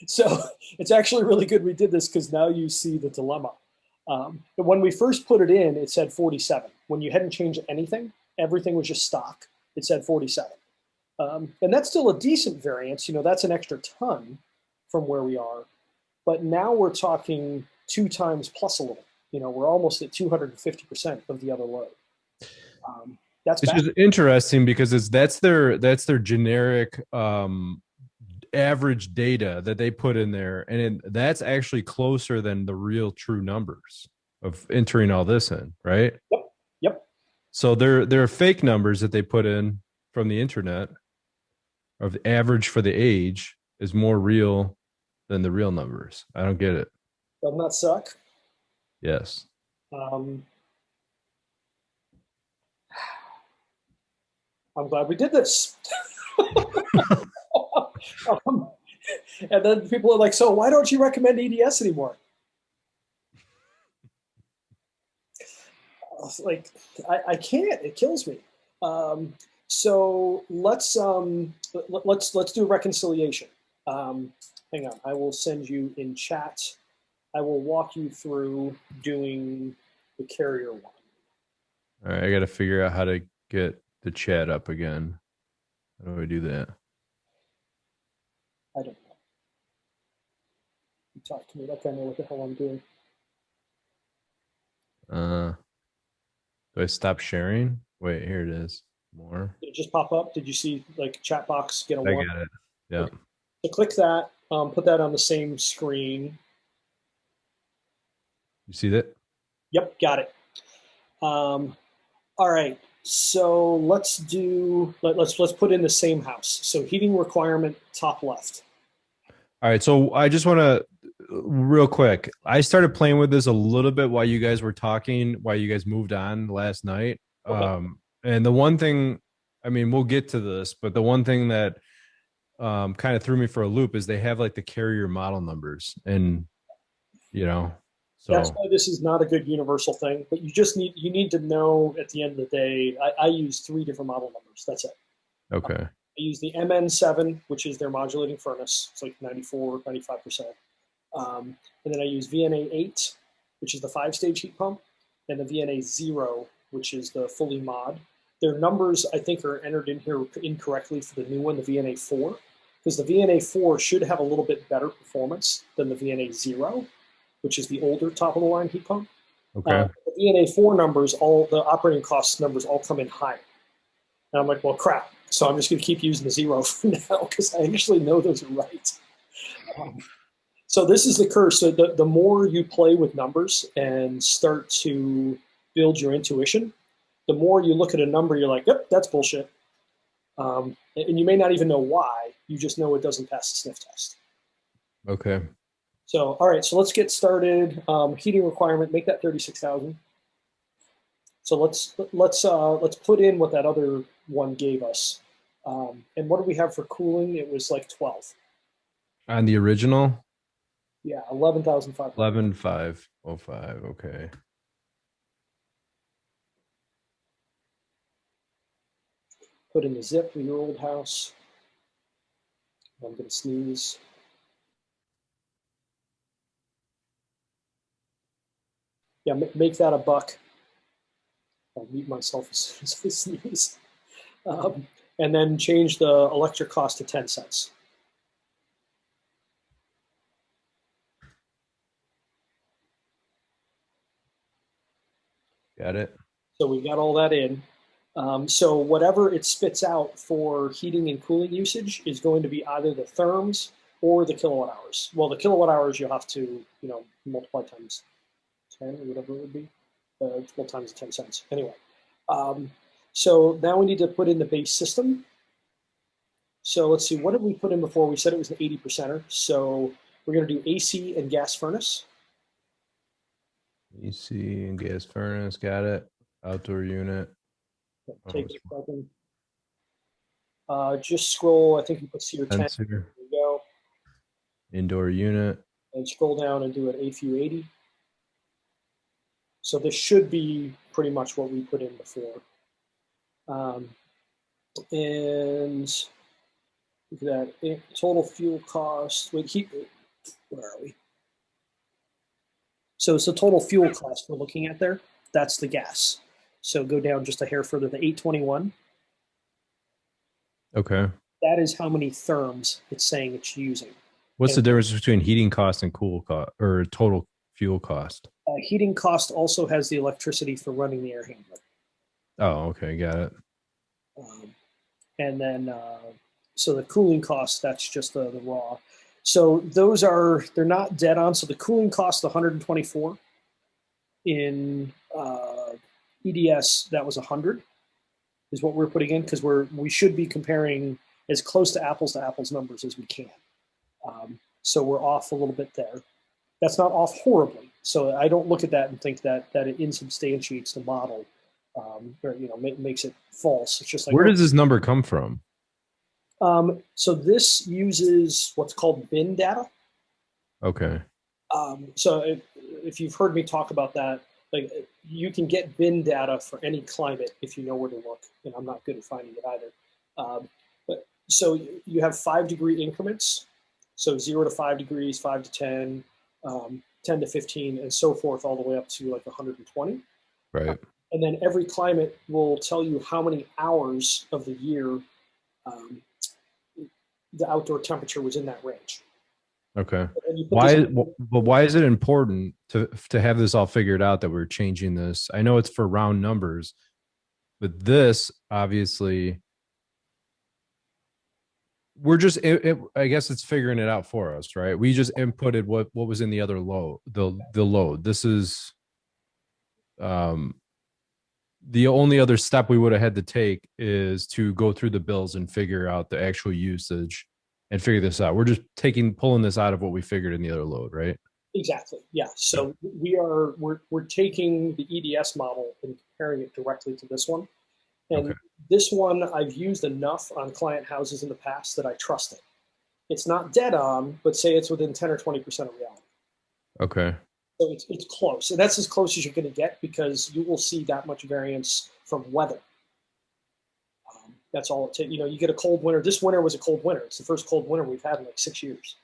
[SPEAKER 1] So it's actually really good we did this because now you see the dilemma. When we first put it in, it said 47. When you hadn't changed anything, everything was just stock. It said 47. And that's still a decent variance. That's an extra ton from where we are. But now we're talking 2 times plus a little. We're almost at 250% of the other load. That's
[SPEAKER 2] It's just interesting because that's their generic average data that they put in there, and that's actually closer than the real true numbers of entering all this in, right?
[SPEAKER 1] Yep.
[SPEAKER 2] So they're fake numbers that they put in from the internet of the average for the age is more real than the real numbers. I don't get it.
[SPEAKER 1] Doesn't that suck?
[SPEAKER 2] Yes.
[SPEAKER 1] I'm glad we did this. And then people are like, so why don't you recommend EDS anymore? Like, I can't. It kills me. So let's do a reconciliation. Hang on, I will send you in chat. I will walk you through doing the carrier one.
[SPEAKER 2] All right, I got to figure out how to get the chat up again. How do I do that?
[SPEAKER 1] I don't know. You talk to me like I know what the hell I'm doing.
[SPEAKER 2] Do I stop sharing? Wait, here it is. More.
[SPEAKER 1] Did it just pop up? Did you see like chat box get a
[SPEAKER 2] I
[SPEAKER 1] one?
[SPEAKER 2] got it. Yeah.
[SPEAKER 1] Okay. So click that. Put that on the same screen.
[SPEAKER 2] You see that?
[SPEAKER 1] Yep, got it. All right. So let's put in the same house. So heating requirement top left.
[SPEAKER 2] All right. So I just want to real quick. I started playing with this a little bit while you guys were talking, while you guys moved on last night.
[SPEAKER 1] Okay.
[SPEAKER 2] And the one thing, I mean, we'll get to this, but the one thing that kind of threw me for a loop is they have like the carrier model numbers, and you know,
[SPEAKER 1] That's
[SPEAKER 2] so
[SPEAKER 1] why this is not a good universal thing, but you need to know at the end of the day, I use three different model numbers. That's it.
[SPEAKER 2] okay,
[SPEAKER 1] I use the MN7, which is their modulating furnace. It's like 94, 95%. And then I use VNA8, which is the 5-stage heat pump, and the VNA0, which is the fully mod. Their numbers, I think, are entered in here incorrectly for the new one, the VNA4, because the VNA4 should have a little bit better performance than the VNA0, which is the older top of the line heat pump.
[SPEAKER 2] okay,
[SPEAKER 1] The VNA4 numbers, all the operating cost numbers all come in higher. And I'm like, well, crap. So I'm just going to keep using the zero for now because I actually know those are right. So this is the curse. So the more you play with numbers and start to build your intuition, the more you look at a number, you're like, yep, that's bullshit. And you may not even know why. You just know it doesn't pass the sniff test.
[SPEAKER 2] okay.
[SPEAKER 1] So, all right, so let's get started. Heating requirement, make that 36,000. So let's put in what that other one gave us. And what do we have for cooling? It was like 12.
[SPEAKER 2] On the original,
[SPEAKER 1] Yeah, 11,500.
[SPEAKER 2] 11,505. Okay.
[SPEAKER 1] Put in the zip in your old house. I'm gonna sneeze. Yeah, make that a buck. I'll mute myself as soon as I sneeze. And then change the electric cost to 10 cents.
[SPEAKER 2] Got it.
[SPEAKER 1] So we got all that in. So whatever it spits out for heating and cooling usage is going to be either the therms or the kilowatt hours. Well, the kilowatt hours you'll have to, multiply times 10 or whatever it would be. 12 times 10 cents. Anyway, so now we need to put in the base system. So let's see, what did we put in before? We said it was an 80%er. So we're going to do AC and gas furnace.
[SPEAKER 2] AC and gas furnace. Got it. Outdoor unit.
[SPEAKER 1] Take it a second. Just scroll. I think you put CR10.
[SPEAKER 2] Sensor.
[SPEAKER 1] There we go.
[SPEAKER 2] Indoor unit.
[SPEAKER 1] And scroll down and do an AFU 80. So this should be pretty much what we put in before. And look at that total fuel cost. Wait, where are we? So it's the total fuel cost we're looking at there. That's the gas. So go down just a hair further, the 821.
[SPEAKER 2] Okay.
[SPEAKER 1] That is how many therms it's saying it's using.
[SPEAKER 2] What's the difference between heating cost and cool cost or total fuel cost?
[SPEAKER 1] Heating cost also has the electricity for running the air handler.
[SPEAKER 2] Oh, okay. Got it.
[SPEAKER 1] And then, so the cooling cost, that's just the raw. So they're not dead on. So the cooling cost, 124. In EDS, that was 100 is what we're putting in because we should be comparing as close to apples numbers as we can. So we're off a little bit there. That's not off horribly. So I don't look at that and think that it insubstantiates the model or makes it false. It's just like,
[SPEAKER 2] where does this number come from?
[SPEAKER 1] So this uses what's called bin data.
[SPEAKER 2] Okay.
[SPEAKER 1] So if you've heard me talk about that, like you can get bin data for any climate if you know where to look, and I'm not good at finding it either. But so you have 5-degree increments, so 0 to 5 degrees, 5 to 10, 10 to 15, and so forth, all the way up to like 120.
[SPEAKER 2] Right.
[SPEAKER 1] And then every climate will tell you how many hours of the year the outdoor temperature was in that range.
[SPEAKER 2] Okay. Why is it important to have this all figured out that we're changing this? I know it's for round numbers, but this obviously we're just I guess it's figuring it out for us, right? We just inputted what was in the other load, the load. This is the only other step we would have had to take is to go through the bills and figure out the actual usage and figure this out. We're just pulling this out of what we figured in the other load, right?
[SPEAKER 1] Exactly. Yeah. So we're taking the EDS model and comparing it directly to this one. And
[SPEAKER 2] Okay.
[SPEAKER 1] this one I've used enough on client houses in the past that I trust it. It's not dead on, but say it's within 10 or 20% of reality.
[SPEAKER 2] Okay.
[SPEAKER 1] So it's close. And that's as close as you're going to get because you will see that much variance from weather. That's all it takes. You get a cold winter. This winter was a cold winter. It's the first cold winter we've had in like 6 years.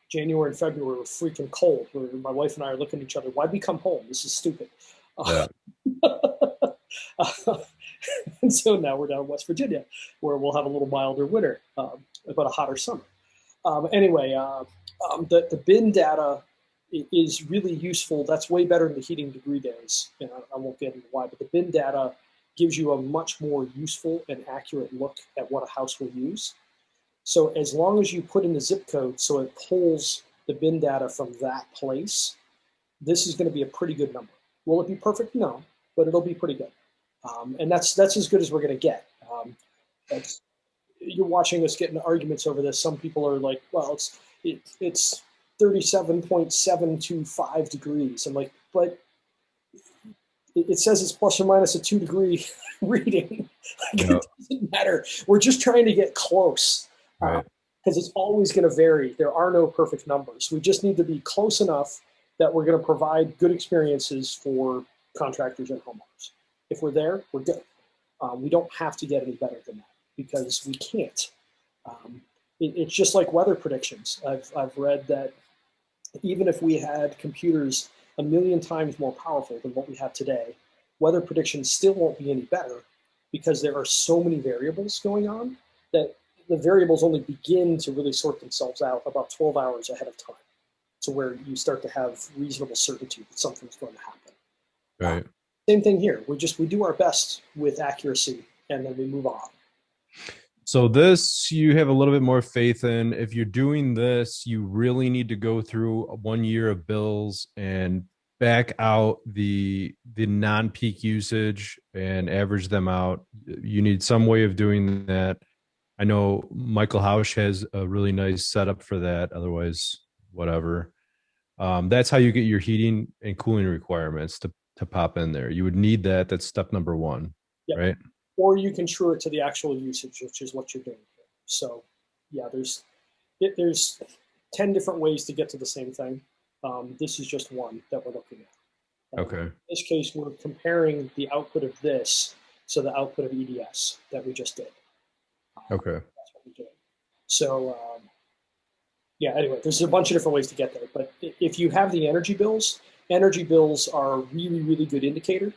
[SPEAKER 1] January and February were freaking cold. My wife and I are looking at each other. Why'd we come home? This is stupid.
[SPEAKER 2] Yeah.
[SPEAKER 1] And so now we're down in West Virginia, where we'll have a little milder winter, but a hotter summer. Anyway, the bin data is really useful. That's way better than the heating degree days. I won't get into why, but the bin data gives you a much more useful and accurate look at what a house will use. So as long as you put in the zip code so it pulls the bin data from that place, this is going to be a pretty good number. Will it be perfect? No, but it'll be pretty good. And that's as good as we're going to get. You're watching us get into arguments over this. Some people are like, well, it's 37.725 degrees. I'm like, but it says it's plus or minus a 2-degree reading.
[SPEAKER 2] Yeah.
[SPEAKER 1] It doesn't matter. We're just trying to get close.
[SPEAKER 2] Right.
[SPEAKER 1] Because it's always going to vary. There are no perfect numbers. We just need to be close enough that we're going to provide good experiences for contractors and homeowners. If we're there, we're good. We don't have to get any better than that because we can't. It's just like weather predictions. I've read that even if we had computers 1,000,000 times more powerful than what we have today, weather predictions still won't be any better because there are so many variables going on that the variables only begin to really sort themselves out about 12 hours ahead of time, to where you start to have reasonable certainty that something's going to happen.
[SPEAKER 2] Right.
[SPEAKER 1] Same thing here. We do our best with accuracy, and then we move on.
[SPEAKER 2] So this you have a little bit more faith in. If you're doing this, you really need to go through 1 year of bills and back out the non-peak usage and average them out. You need some way of doing that. I know Michael Hausch has a really nice setup for that. Otherwise, whatever. That's how you get your heating and cooling requirements to pop in there. You would need that. That's step number one,
[SPEAKER 1] Yep.
[SPEAKER 2] right?
[SPEAKER 1] Or you can true it to the actual usage, which is what you're doing here. So, yeah, there's 10 different ways to get to the same thing. This is just one that we're looking at.
[SPEAKER 2] Okay.
[SPEAKER 1] In this case, we're comparing the output of this to the output of EDS that we just did.
[SPEAKER 2] Okay.
[SPEAKER 1] That's what we're doing. So, yeah, anyway, there's a bunch of different ways to get there. But if you have the energy bills are a really, really good indicator.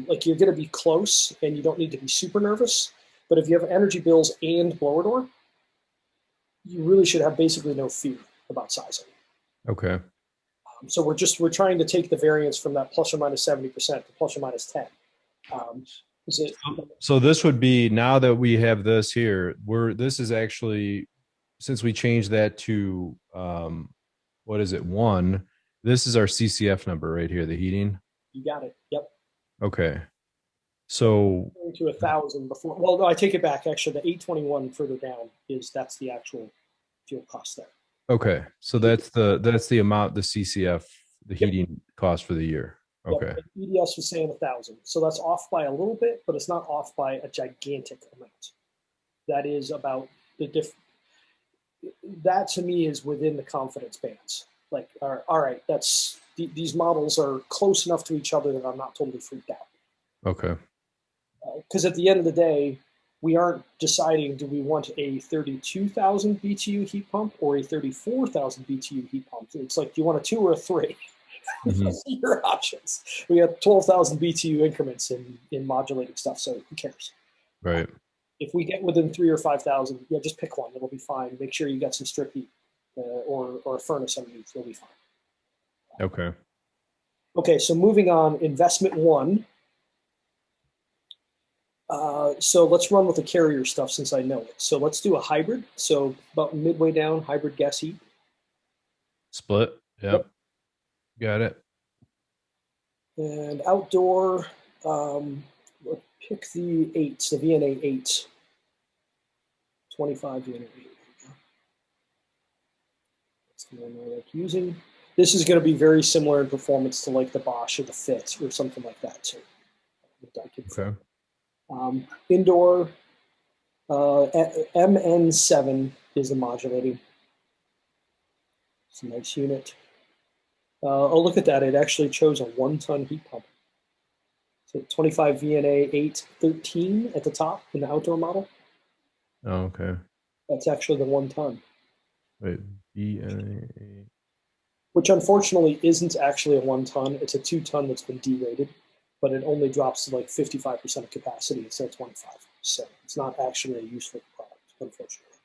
[SPEAKER 1] Like you're going to be close and you don't need to be super nervous. But if you have energy bills and blower door, you really should have basically no fear about sizing.
[SPEAKER 2] Okay.
[SPEAKER 1] So we're trying to take the variance from that plus or minus 70% to plus or minus 10.
[SPEAKER 2] So this would be, now that we have this here, this is actually, since we changed that to what is it, 1, this is our CCF number right here, the heating.
[SPEAKER 1] You got it. Yep.
[SPEAKER 2] Okay. So
[SPEAKER 1] To 1,000 before. Well, no, I take it back. Actually, the 821 further down that's the actual fuel cost there.
[SPEAKER 2] okay. So that's the amount, the CCF, the heating cost for the year. Okay.
[SPEAKER 1] Yep. EDS was saying 1,000. So that's off by a little bit, but it's not off by a gigantic amount. That is about that to me is within the confidence bands. Like, all right, these models are close enough to each other that I'm not totally freaked out.
[SPEAKER 2] Okay.
[SPEAKER 1] Because at the end of the day, we aren't deciding, do we want a 32,000 BTU heat pump or a 34,000 BTU heat pump? It's like, do you want a 2 or a 3?
[SPEAKER 2] Mm-hmm.
[SPEAKER 1] Your options. We have 12,000 BTU increments in modulating stuff, so who cares?
[SPEAKER 2] Right.
[SPEAKER 1] If we get within 3 or 5,000, yeah, just pick one. It'll be fine. Make sure you got some strip heat or a furnace underneath. It'll be fine.
[SPEAKER 2] Okay.
[SPEAKER 1] Okay, so moving on, investment 1. So let's run with the carrier stuff since I know it. So let's do a hybrid. So about midway down, hybrid gas heat.
[SPEAKER 2] Split. Yep. Got it.
[SPEAKER 1] And outdoor, pick the 8s, the VNA 8. 25 VNA 8. That's the one I like using. This is going to be very similar in performance to like the Bosch or the Fit or something like that too.
[SPEAKER 2] Okay.
[SPEAKER 1] Indoor, MN7 is the modulating. It's a nice unit. Oh, look at that. It actually chose a 1-ton heat pump. So 25 VNA 813 at the top in the outdoor model.
[SPEAKER 2] Oh, okay.
[SPEAKER 1] That's actually the 1-ton.
[SPEAKER 2] Wait, VNA.
[SPEAKER 1] Which unfortunately isn't actually a 1-ton. It's a 2-ton that's been derated, but it only drops to like 55% of capacity instead of 25. So it's not actually a useful product, unfortunately.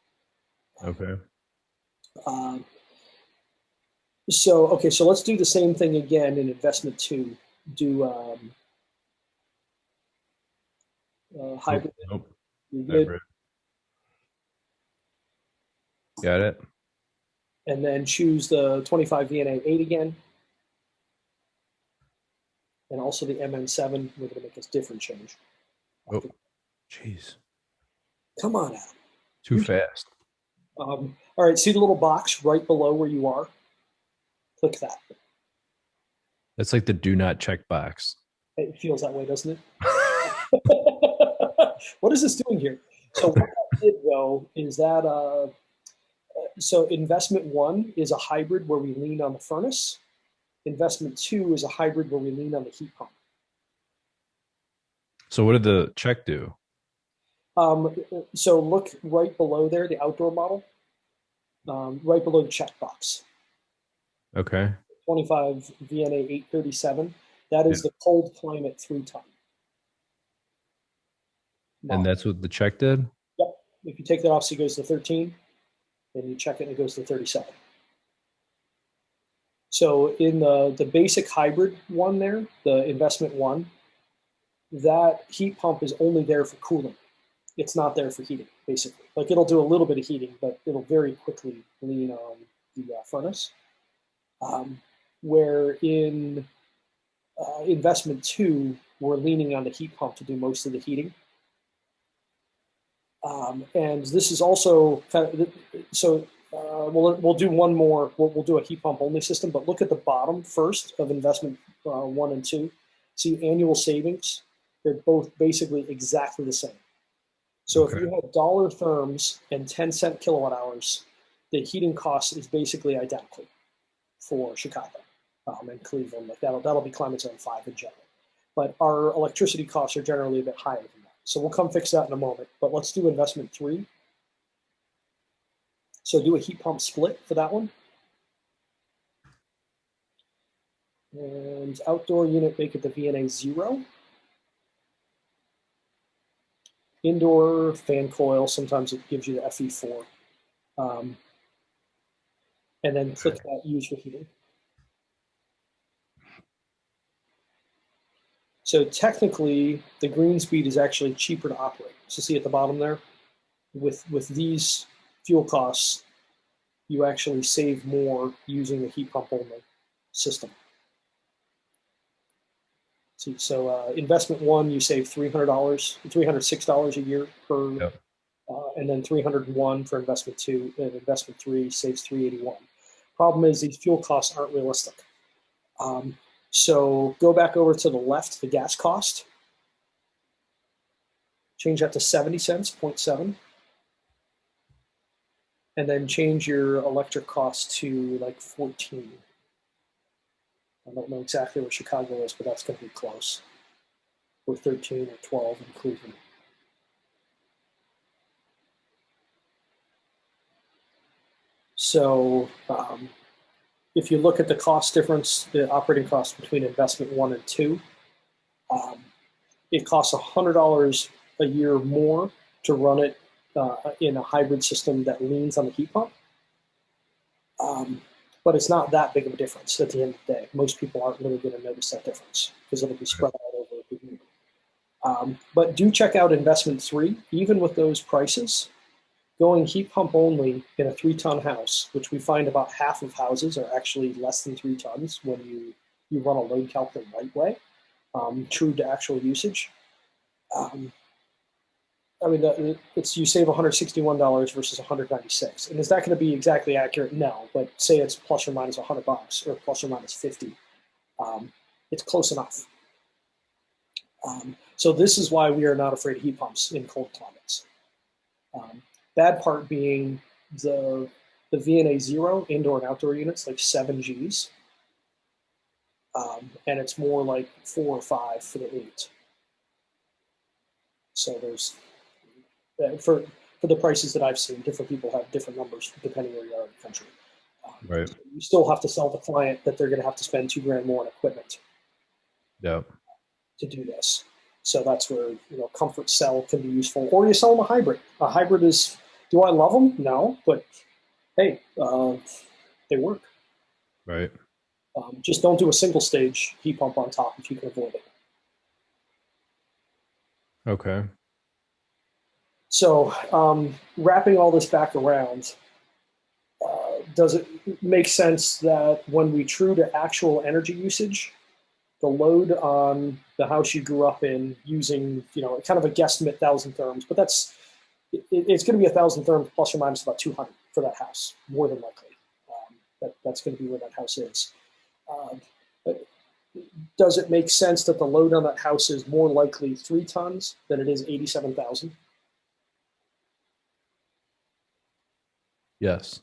[SPEAKER 2] Okay.
[SPEAKER 1] Okay, so let's do the same thing again in investment 2. Do hybrid.
[SPEAKER 2] Nope.
[SPEAKER 1] You're good.
[SPEAKER 2] Hybrid. Got it.
[SPEAKER 1] And then choose the 25 VNA 8 again. And also the MN7. We're going to make a different change.
[SPEAKER 2] Oh, jeez.
[SPEAKER 1] Come on, Adam.
[SPEAKER 2] Too fast.
[SPEAKER 1] All right, see the little box right below where you are? Click that.
[SPEAKER 2] That's like the do not check box.
[SPEAKER 1] It feels that way, doesn't it? What is this doing here? So what I did, though, is that, so investment 1 is a hybrid where we lean on the furnace. Investment 2 is a hybrid where we lean on the heat pump.
[SPEAKER 2] So what did the check do?
[SPEAKER 1] So look right below there, the outdoor model, right below the checkbox.
[SPEAKER 2] Okay.
[SPEAKER 1] 25 VNA 837. That is the cold climate 3-ton.
[SPEAKER 2] And that's what the check did?
[SPEAKER 1] Yep. If you take that off, so it goes to 13, and you check it, and it goes to 37. So in the basic hybrid one there, the investment 1, that heat pump is only there for cooling. It's not there for heating, basically. Like it'll do a little bit of heating, but it'll very quickly lean on the furnace. Where in investment 2, we're leaning on the heat pump to do most of the heating. And this is also kind of, so we'll do one more, we'll do a heat pump only system, but look at the bottom first of investment 1 and 2. See annual savings, they're both basically exactly the same. So if you have dollar therms and 10-cent kilowatt hours, the heating cost is basically identical for Chicago and Cleveland. Like that'll be climate zone 5 in general. But our electricity costs are generally a bit higher than that. So we'll come fix that in a moment. But let's do investment 3. So do a heat pump split for that one. And outdoor unit, make it the VNA 0. Indoor fan coil, sometimes it gives you the FE4. And then click that use for heating. So technically, the green speed is actually cheaper to operate. So see at the bottom there, with these fuel costs, you actually save more using the heat pump only system. See, so investment 1, you save $300, $306 a year per, and then 301 for investment 2, and investment 3 saves 381. Problem is these fuel costs aren't realistic. So go back over to the left, the gas cost. Change that to 70 cents, 0.7. And then change your electric cost to like 14. I don't know exactly what Chicago is, but that's going to be close. Or 13 or 12 in Cleveland. So if you look at the cost difference, the operating cost between investment 1 and 2, it costs $100 a year more to run it in a hybrid system that leans on the heat pump. But it's not that big of a difference at the end of the day. Most people aren't really going to notice that difference because it'll be spread out over a big year. But do check out investment 3. Even with those prices, going heat pump only in a 3-ton house, which we find about half of houses are actually less than 3 tons when you run a load calc the right way, true to actual usage. I mean, you save $161 versus $196. And is that going to be exactly accurate? No, but say it's plus or minus $100 or plus or minus 50. It's close enough. So this is why we are not afraid of heat pumps in cold climates. Bad part being the VNA 0 indoor and outdoor units, like 7Gs, and it's more like 4 or 5 for the 8. So there's for the prices that I've seen, different people have different numbers depending where you are in the country.
[SPEAKER 2] Right.
[SPEAKER 1] So you still have to sell the client that they're going to have to spend $2,000 more on equipment.
[SPEAKER 2] Yeah.
[SPEAKER 1] To do this. So that's where comfort cell can be useful, or you sell them a hybrid. A hybrid is, do I love them? No, but hey, they work.
[SPEAKER 2] Right.
[SPEAKER 1] Just don't do a single stage heat pump on top if you can avoid it.
[SPEAKER 2] Okay.
[SPEAKER 1] So wrapping all this back around, does it make sense that when we true to actual energy usage, the load on the house you grew up in using, kind of a guesstimate 1,000 therms, but it's going to be 1,000 therms plus or minus about 200 for that house, more than likely. That's going to be where that house is. But does it make sense that the load on that house is more likely 3 tons than it is 87,000?
[SPEAKER 2] Yes.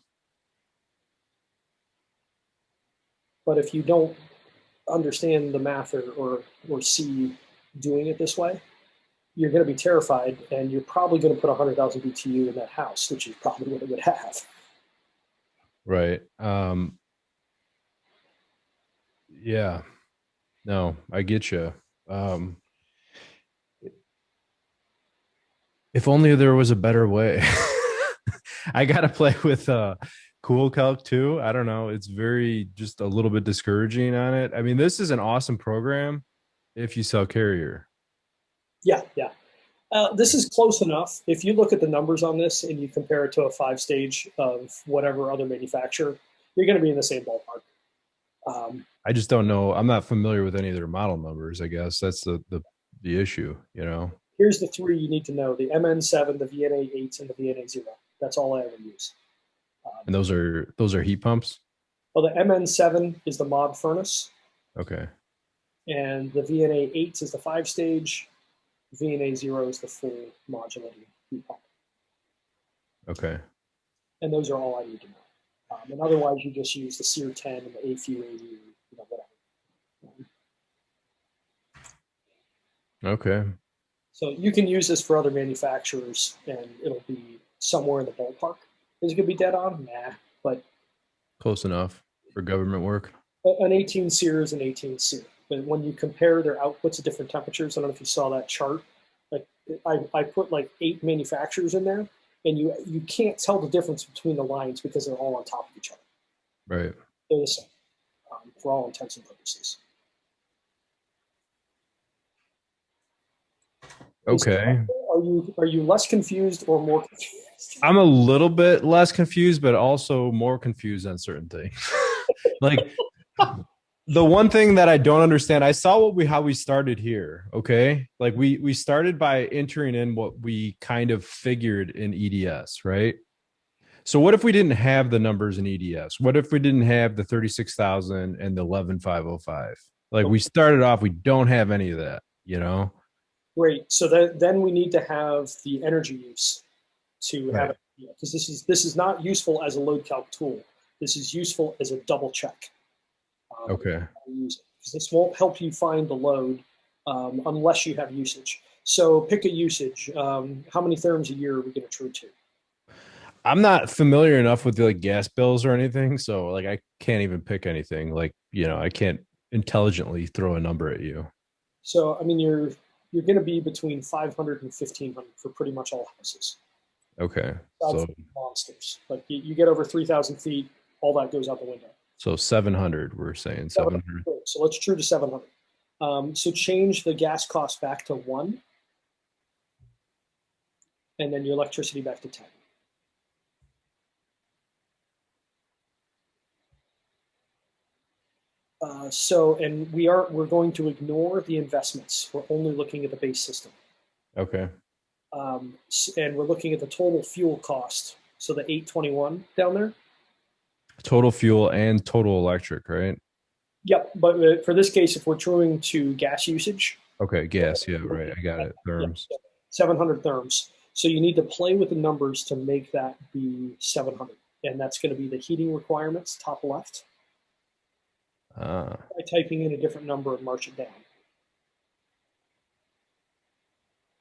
[SPEAKER 1] But if you don't understand the math or see doing it this way, you're going to be terrified, and you're probably going to put 100,000 BTU in that house, which is probably what it would have.
[SPEAKER 2] Right. Yeah. No, I get you. If only there was a better way. I got to play with Cool Calc too. I don't know. It's very just a little bit discouraging on it. I mean, this is an awesome program if you sell carrier.
[SPEAKER 1] Yeah, yeah. This is close enough. If you look at the numbers on this and you compare it to a 5-stage of whatever other manufacturer, you're going to be in the same ballpark.
[SPEAKER 2] I just don't know. I'm not familiar with any of their model numbers. I guess that's the issue.
[SPEAKER 1] Here's the 3 you need to know: the MN7, the VNA 8, and the VNA 0. That's all I ever use.
[SPEAKER 2] And those are heat pumps.
[SPEAKER 1] Well, the MN7 is the mod furnace,
[SPEAKER 2] Okay.
[SPEAKER 1] and the VNA 8 is the 5-stage. VNA 0 is the full modulating heat pump.
[SPEAKER 2] Okay.
[SPEAKER 1] And those are all I need to know. And otherwise, you just use the SEER 10 and the AFU 80, whatever.
[SPEAKER 2] Okay.
[SPEAKER 1] So you can use this for other manufacturers, and it'll be somewhere in the ballpark. Is it going to be dead on? Nah, but
[SPEAKER 2] Close enough for government work.
[SPEAKER 1] an 18 SEER is an 18 SEER. But when you compare their outputs at different temperatures, I don't know if you saw that chart. Like I put like 8 manufacturers in there, and you can't tell the difference between the lines because they're all on top of each other.
[SPEAKER 2] Right.
[SPEAKER 1] They're the same for all intents and purposes.
[SPEAKER 2] Okay.
[SPEAKER 1] Are you less confused or more confused?
[SPEAKER 2] I'm a little bit less confused, but also more confused on certain things. Like the one thing that I don't understand, I saw how we started here. Okay. Like we started by entering in what we kind of figured in EDS, right? So what if we didn't have the numbers in EDS? What if we didn't have the 36,000 and the 11,505? Like we started off, we don't have any of that.
[SPEAKER 1] Great. So then we need to have the energy use to have
[SPEAKER 2] Right.
[SPEAKER 1] it, because this is not useful as a load calc tool. This is useful as a double check.
[SPEAKER 2] Okay.
[SPEAKER 1] Because this won't help you find the load unless you have usage. So pick a usage. How many therms a year are we going to true to?
[SPEAKER 2] I'm not familiar enough with the gas bills or anything, so like I can't even pick anything. Like, I can't intelligently throw a number at you.
[SPEAKER 1] So I mean, you're going to be between 500 and 1,500 for pretty much all houses.
[SPEAKER 2] Okay.
[SPEAKER 1] So monsters. Like you get over 3,000 feet, all that goes out the window.
[SPEAKER 2] So 700, we're saying 700.
[SPEAKER 1] So let's true to 700. So change the gas cost back to 1, and then your electricity back to 10. And we're going to ignore the investments. We're only looking at the base system.
[SPEAKER 2] Okay.
[SPEAKER 1] And we're looking at the total fuel cost. So the 821 down there.
[SPEAKER 2] Total fuel and total electric, right?
[SPEAKER 1] Yep. But for this case, if we're truing to gas usage,
[SPEAKER 2] Okay, gas. Yeah, right. I got it.
[SPEAKER 1] Yeah,
[SPEAKER 2] Therms.
[SPEAKER 1] 700 therms. So you need to play with the numbers to make that be 700. And that's going to be the heating requirements, top left,
[SPEAKER 2] Ah.
[SPEAKER 1] by typing in a different number and march it down.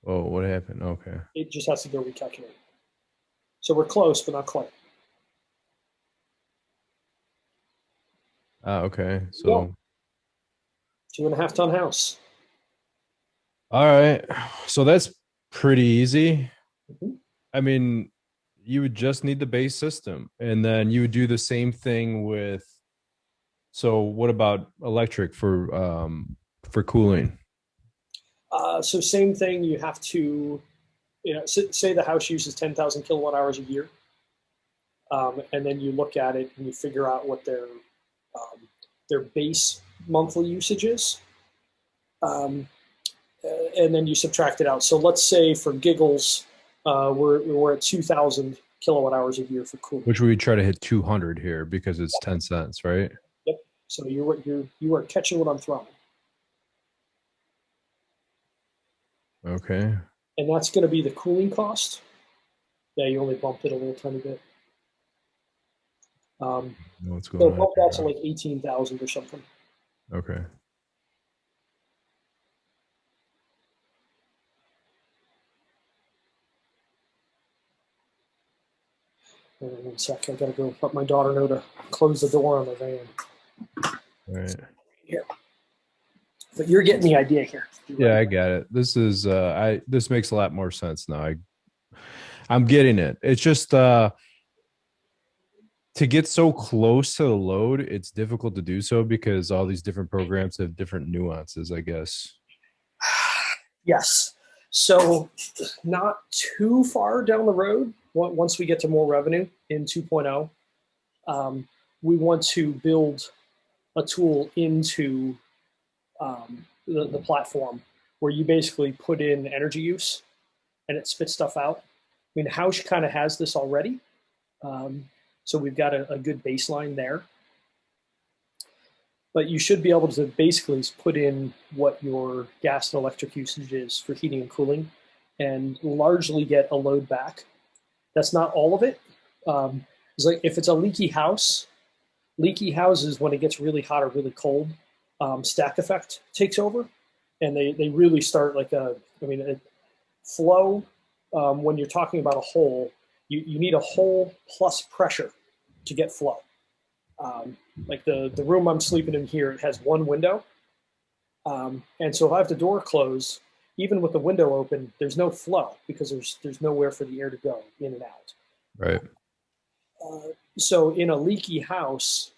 [SPEAKER 2] Oh, what happened? Okay.
[SPEAKER 1] It just has to go recalculate. So we're close, but not quite.
[SPEAKER 2] Ah, okay.
[SPEAKER 1] Well,
[SPEAKER 2] So,
[SPEAKER 1] 2.5 ton house.
[SPEAKER 2] all right. So that's pretty easy.
[SPEAKER 1] Mhm.
[SPEAKER 2] I mean, you would just need the base system, and then you would do the same thing with. So, what about electric for cooling?
[SPEAKER 1] So same thing. You have to, say the house uses 10,000 kilowatt hours a year, and then you look at it and you figure out what their base monthly usage is, um, and then you subtract it out. So let's say for giggles, we're at 2,000 kilowatt hours a year for cooling.
[SPEAKER 2] Which we would try to hit 200 here because it's 10 cents, right?
[SPEAKER 1] Yep. So you are catching what I'm throwing,
[SPEAKER 2] Okay.
[SPEAKER 1] and that's going to be the cooling cost. Yeah, you only bumped it a little tiny bit. Um,
[SPEAKER 2] What's
[SPEAKER 1] so
[SPEAKER 2] going on
[SPEAKER 1] bump that to
[SPEAKER 2] here?
[SPEAKER 1] like 18,000 or something.
[SPEAKER 2] Okay.
[SPEAKER 1] Hold on 1 sec. I gotta go let my daughter know to close the door on the van.
[SPEAKER 2] All right.
[SPEAKER 1] Here, but you're getting the idea here.
[SPEAKER 2] Yeah, I got it. This is this makes a lot more sense now. I'm getting it. It's just to get so close to the load, it's difficult to do so because all these different programs have different nuances, I guess.
[SPEAKER 1] Yes. So not too far down the road, once we get to more revenue in 2.0, we want to build a tool into the platform where you basically put in energy use and it spits stuff out. I mean, House kind of has this already. Um, so we've got a good baseline there. But you should be able to basically put in what your gas and electric usage is for heating and cooling and largely get a load back. That's not all of it. It's like if it's a leaky houses, when it gets really hot or really cold, stack effect takes over and they really start like flow. When you're talking about a hole, you need a hole plus pressure to get flow. Um, like the room I'm sleeping in here, it has one window. And so if I have the door closed, even with the window open, there's no flow because there's nowhere for the air to go in and out.
[SPEAKER 2] Right.
[SPEAKER 1] So in a leaky house,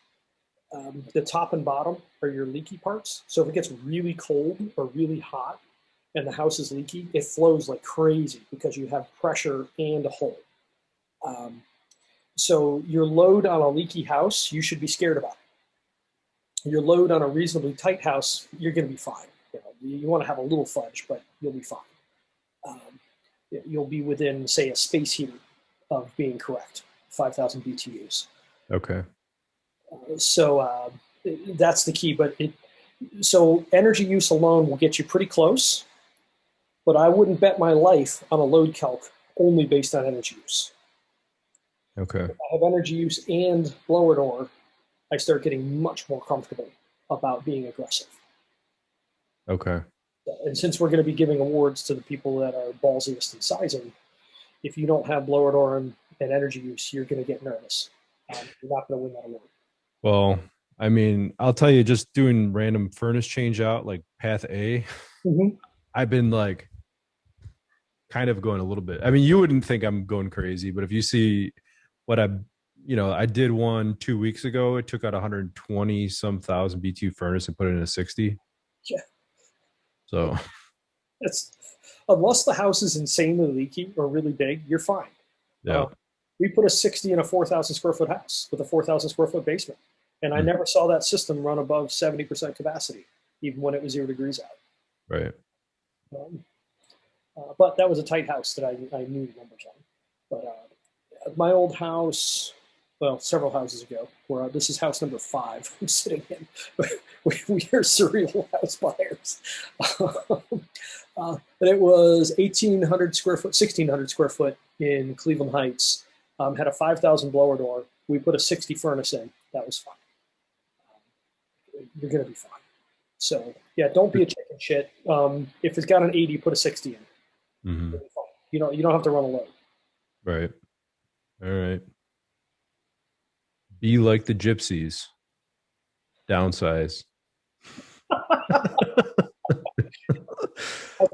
[SPEAKER 1] the top and bottom are your leaky parts. So if it gets really cold or really hot and the house is leaky, it flows like crazy because you have pressure and a hole. Um, so your load on a leaky house, you should be scared about. Your load on a reasonably tight house, you're going to be fine. You want to have a little fudge, but you'll be fine. Um, you'll be within, say, a space heater of being correct, 5,000 BTUs.
[SPEAKER 2] Okay.
[SPEAKER 1] So that's the key. So energy use alone will get you pretty close, but I wouldn't bet my life on a load calc only based on energy use.
[SPEAKER 2] Okay.
[SPEAKER 1] If I have energy use and blower door, I start getting much more comfortable about being aggressive.
[SPEAKER 2] Okay.
[SPEAKER 1] And since we're going to be giving awards to the people that are ballsiest in sizing, if you don't have blower door and energy use, you're going to get nervous. You're not going to win that award.
[SPEAKER 2] Well, I mean, I'll tell you, just doing random furnace change out like path A,
[SPEAKER 1] Mm-hmm.
[SPEAKER 2] I've been like kind of going a little bit. I mean, you wouldn't think I'm going crazy, but if you see what I did one 2 weeks ago. It took out 120 some thousand BTU furnace and put it in a 60.
[SPEAKER 1] Yeah,
[SPEAKER 2] So
[SPEAKER 1] it's unless the house is insanely leaky or really big, you're fine.
[SPEAKER 2] yeah.
[SPEAKER 1] Uh, we put a 60 in a 4,000 square foot house with a 4,000 square foot basement, and I
[SPEAKER 2] Mm,
[SPEAKER 1] never saw that system run above 70% capacity, even when it was 0 degrees out.
[SPEAKER 2] right.
[SPEAKER 1] Um, but that was a tight house that I knew the numbers on. But my old house, well, several houses ago. This is house number 5 I'm sitting in. We are serial house buyers. And it was 1,800 square foot, 1,600 square foot in Cleveland Heights. Had a 5,000 blower door. We put a 60 furnace in. That was fine. You're going to be fine. So yeah, don't be a chicken shit. If it's got an 80, put a 60 in.
[SPEAKER 2] Mm-hmm.
[SPEAKER 1] You don't have to run a load.
[SPEAKER 2] Right. All right. Be like the gypsies. Downsize.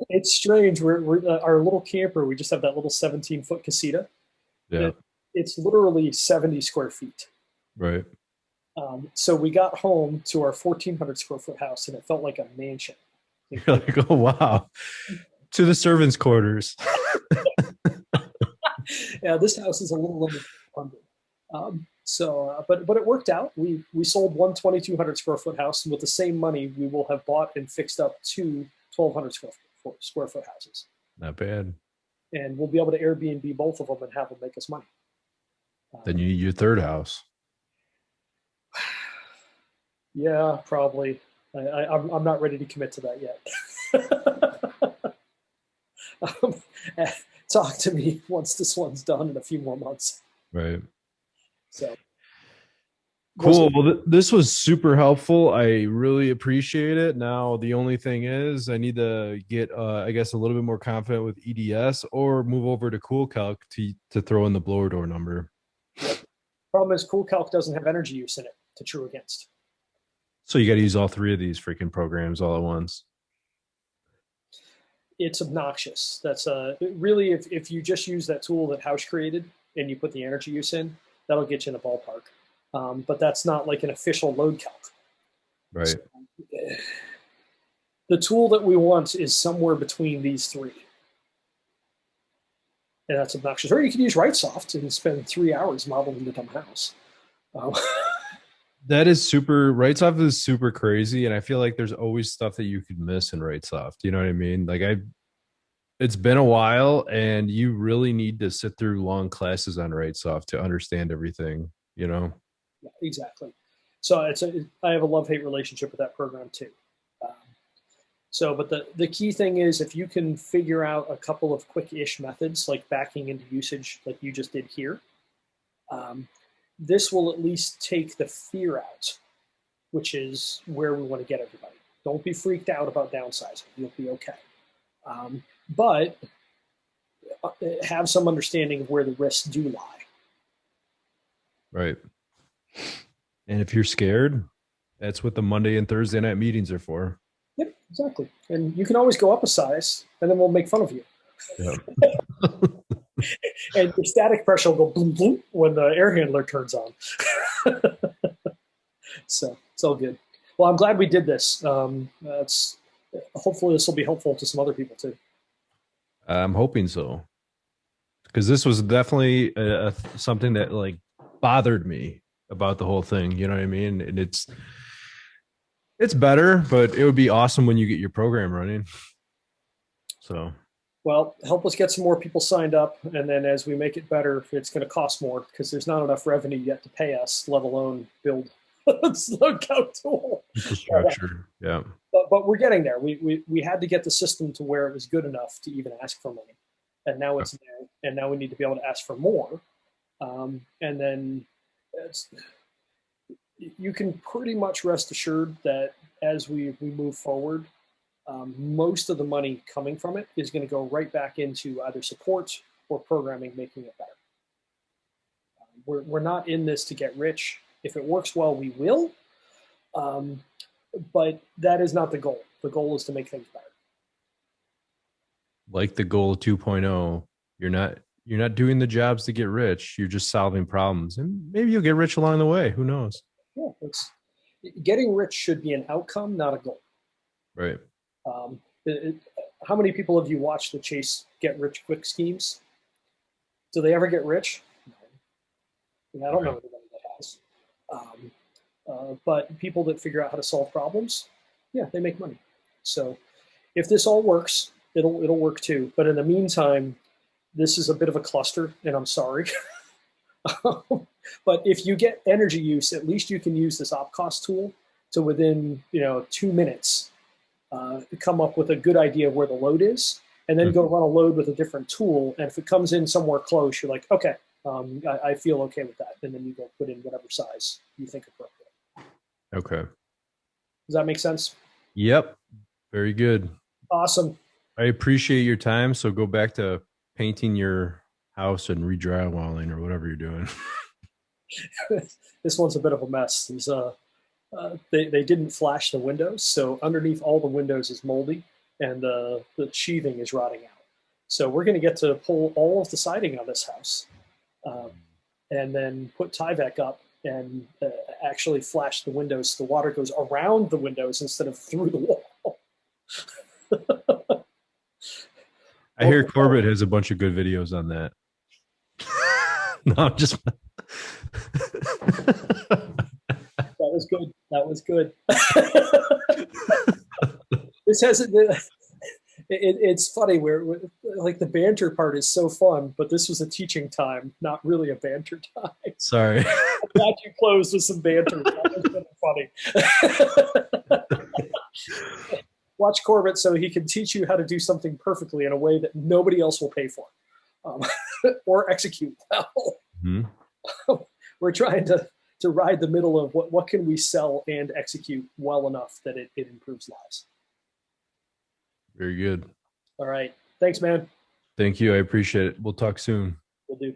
[SPEAKER 1] It's strange. We're our little camper. We just have that little 17-foot casita.
[SPEAKER 2] Yeah.
[SPEAKER 1] It's literally 70 square feet.
[SPEAKER 2] Right.
[SPEAKER 1] So we got home to our 1,400 square foot house, and it felt like a mansion.
[SPEAKER 2] You're like, oh wow, to the servants' quarters.
[SPEAKER 1] Yeah, this house is a little under 100. But it worked out. We sold one 2,200 square foot house, and with the same money, we will have bought and fixed up 2 1,200 square foot houses.
[SPEAKER 2] Not bad.
[SPEAKER 1] And we'll be able to Airbnb both of them and have them make us money.
[SPEAKER 2] Then you need your third house.
[SPEAKER 1] Yeah, probably. I'm not ready to commit to that yet. Talk to me once this one's done in a few more months.
[SPEAKER 2] Right.
[SPEAKER 1] So
[SPEAKER 2] cool. Well, this was super helpful. I really appreciate it. Now, the only thing is I need to get, I guess, a little bit more confident with EDS or move over to CoolCalc to throw in the blower door number.
[SPEAKER 1] Yep. Problem is CoolCalc doesn't have energy use in it to true against.
[SPEAKER 2] So you got to use all 3 of these freaking programs all at once.
[SPEAKER 1] It's obnoxious. That's really, if you just use that tool that House created and you put the energy use in, that'll get you in the ballpark. But that's not like an official load calc.
[SPEAKER 2] Right.
[SPEAKER 1] So, the tool that we want is somewhere between these 3. And that's obnoxious. Or you can use RightSoft and spend 3 hours modeling the dumb house.
[SPEAKER 2] That is super. RightSoft is super crazy, and I feel like there's always stuff that you could miss in RightSoft. You know what I mean? Like it's been a while, and you really need to sit through long classes on RightSoft to understand everything. You know?
[SPEAKER 1] Yeah, exactly. So I have a love-hate relationship with that program too. But the key thing is if you can figure out a couple of quick-ish methods like backing into usage like you just did here, this will at least take the fear out, which is where we want to get everybody. Don't be freaked out about downsizing. You'll be okay. But have some understanding of where the risks do lie.
[SPEAKER 2] Right. And if you're scared, that's what the Monday and Thursday night meetings are for.
[SPEAKER 1] Yep, exactly. And you can always go up a size, and then we'll make fun of you.
[SPEAKER 2] Yeah.
[SPEAKER 1] And your static pressure will go boom, boom when the air handler turns on. So it's all good. Well, I'm glad we did this. Hopefully this will be helpful to some other people too.
[SPEAKER 2] I'm hoping so. Because this was definitely something that like bothered me about the whole thing. You know what I mean? And it's better, but it would be awesome when you get your program running. So, well,
[SPEAKER 1] help us get some more people signed up, and then as we make it better, it's going to cost more because there's not enough revenue yet to pay us, let alone build a slow count tool.
[SPEAKER 2] Infrastructure, yeah.
[SPEAKER 1] But we're getting there. We had to get the system to where it was good enough to even ask for money, and now it's there, and now we need to be able to ask for more, and then you can pretty much rest assured that as we move forward, most of the money coming from it is going to go right back into either support or programming, making it better. We're not in this to get rich. If it works well, we will. But that is not the goal. The goal is to make things better.
[SPEAKER 2] Like the goal 2.0, you're not doing the jobs to get rich. You're just solving problems, and maybe you'll get rich along the way. Who knows?
[SPEAKER 1] Yeah, getting rich should be an outcome, not a goal.
[SPEAKER 2] Right.
[SPEAKER 1] How many people have you watched the Chase get rich quick schemes? Do they ever get rich? No. I don't know anybody that has. But people that figure out how to solve problems, yeah, they make money. So if this all works, it'll work too. But in the meantime, this is a bit of a cluster, and I'm sorry. But if you get energy use, at least you can use this op cost tool to within 2 minutes come up with a good idea of where the load is, and then go run a load with a different tool. And if it comes in somewhere close, you're like, okay, I feel okay with that. And then you go put in whatever size you think appropriate.
[SPEAKER 2] Okay.
[SPEAKER 1] Does that make sense?
[SPEAKER 2] Yep. Very good.
[SPEAKER 1] Awesome.
[SPEAKER 2] I appreciate your time. So go back to painting your house and re-drywalling or whatever you're doing.
[SPEAKER 1] This one's a bit of a mess. They didn't flash the windows, so underneath all the windows is moldy, and the sheathing is rotting out. So we're going to get to pull all of the siding on this house, and then put Tyvek up and actually flash the windows so the water goes around the windows instead of through the wall.
[SPEAKER 2] I hear Corbett has a bunch of good videos on that. No, I'm just.
[SPEAKER 1] That was good. That was good. This hasn't. It's funny where like the banter part is so fun, but this was a teaching time, not really a banter time.
[SPEAKER 2] Sorry.
[SPEAKER 1] I'm glad you closed with some banter. That was funny. Watch Corbett so he can teach you how to do something perfectly in a way that nobody else will pay for, or execute well. Mm-hmm. We're trying to ride the middle of what can we sell and execute well enough that it improves lives.
[SPEAKER 2] Very good.
[SPEAKER 1] All right. Thanks, man.
[SPEAKER 2] Thank you. I appreciate it. We'll talk soon.
[SPEAKER 1] Will do.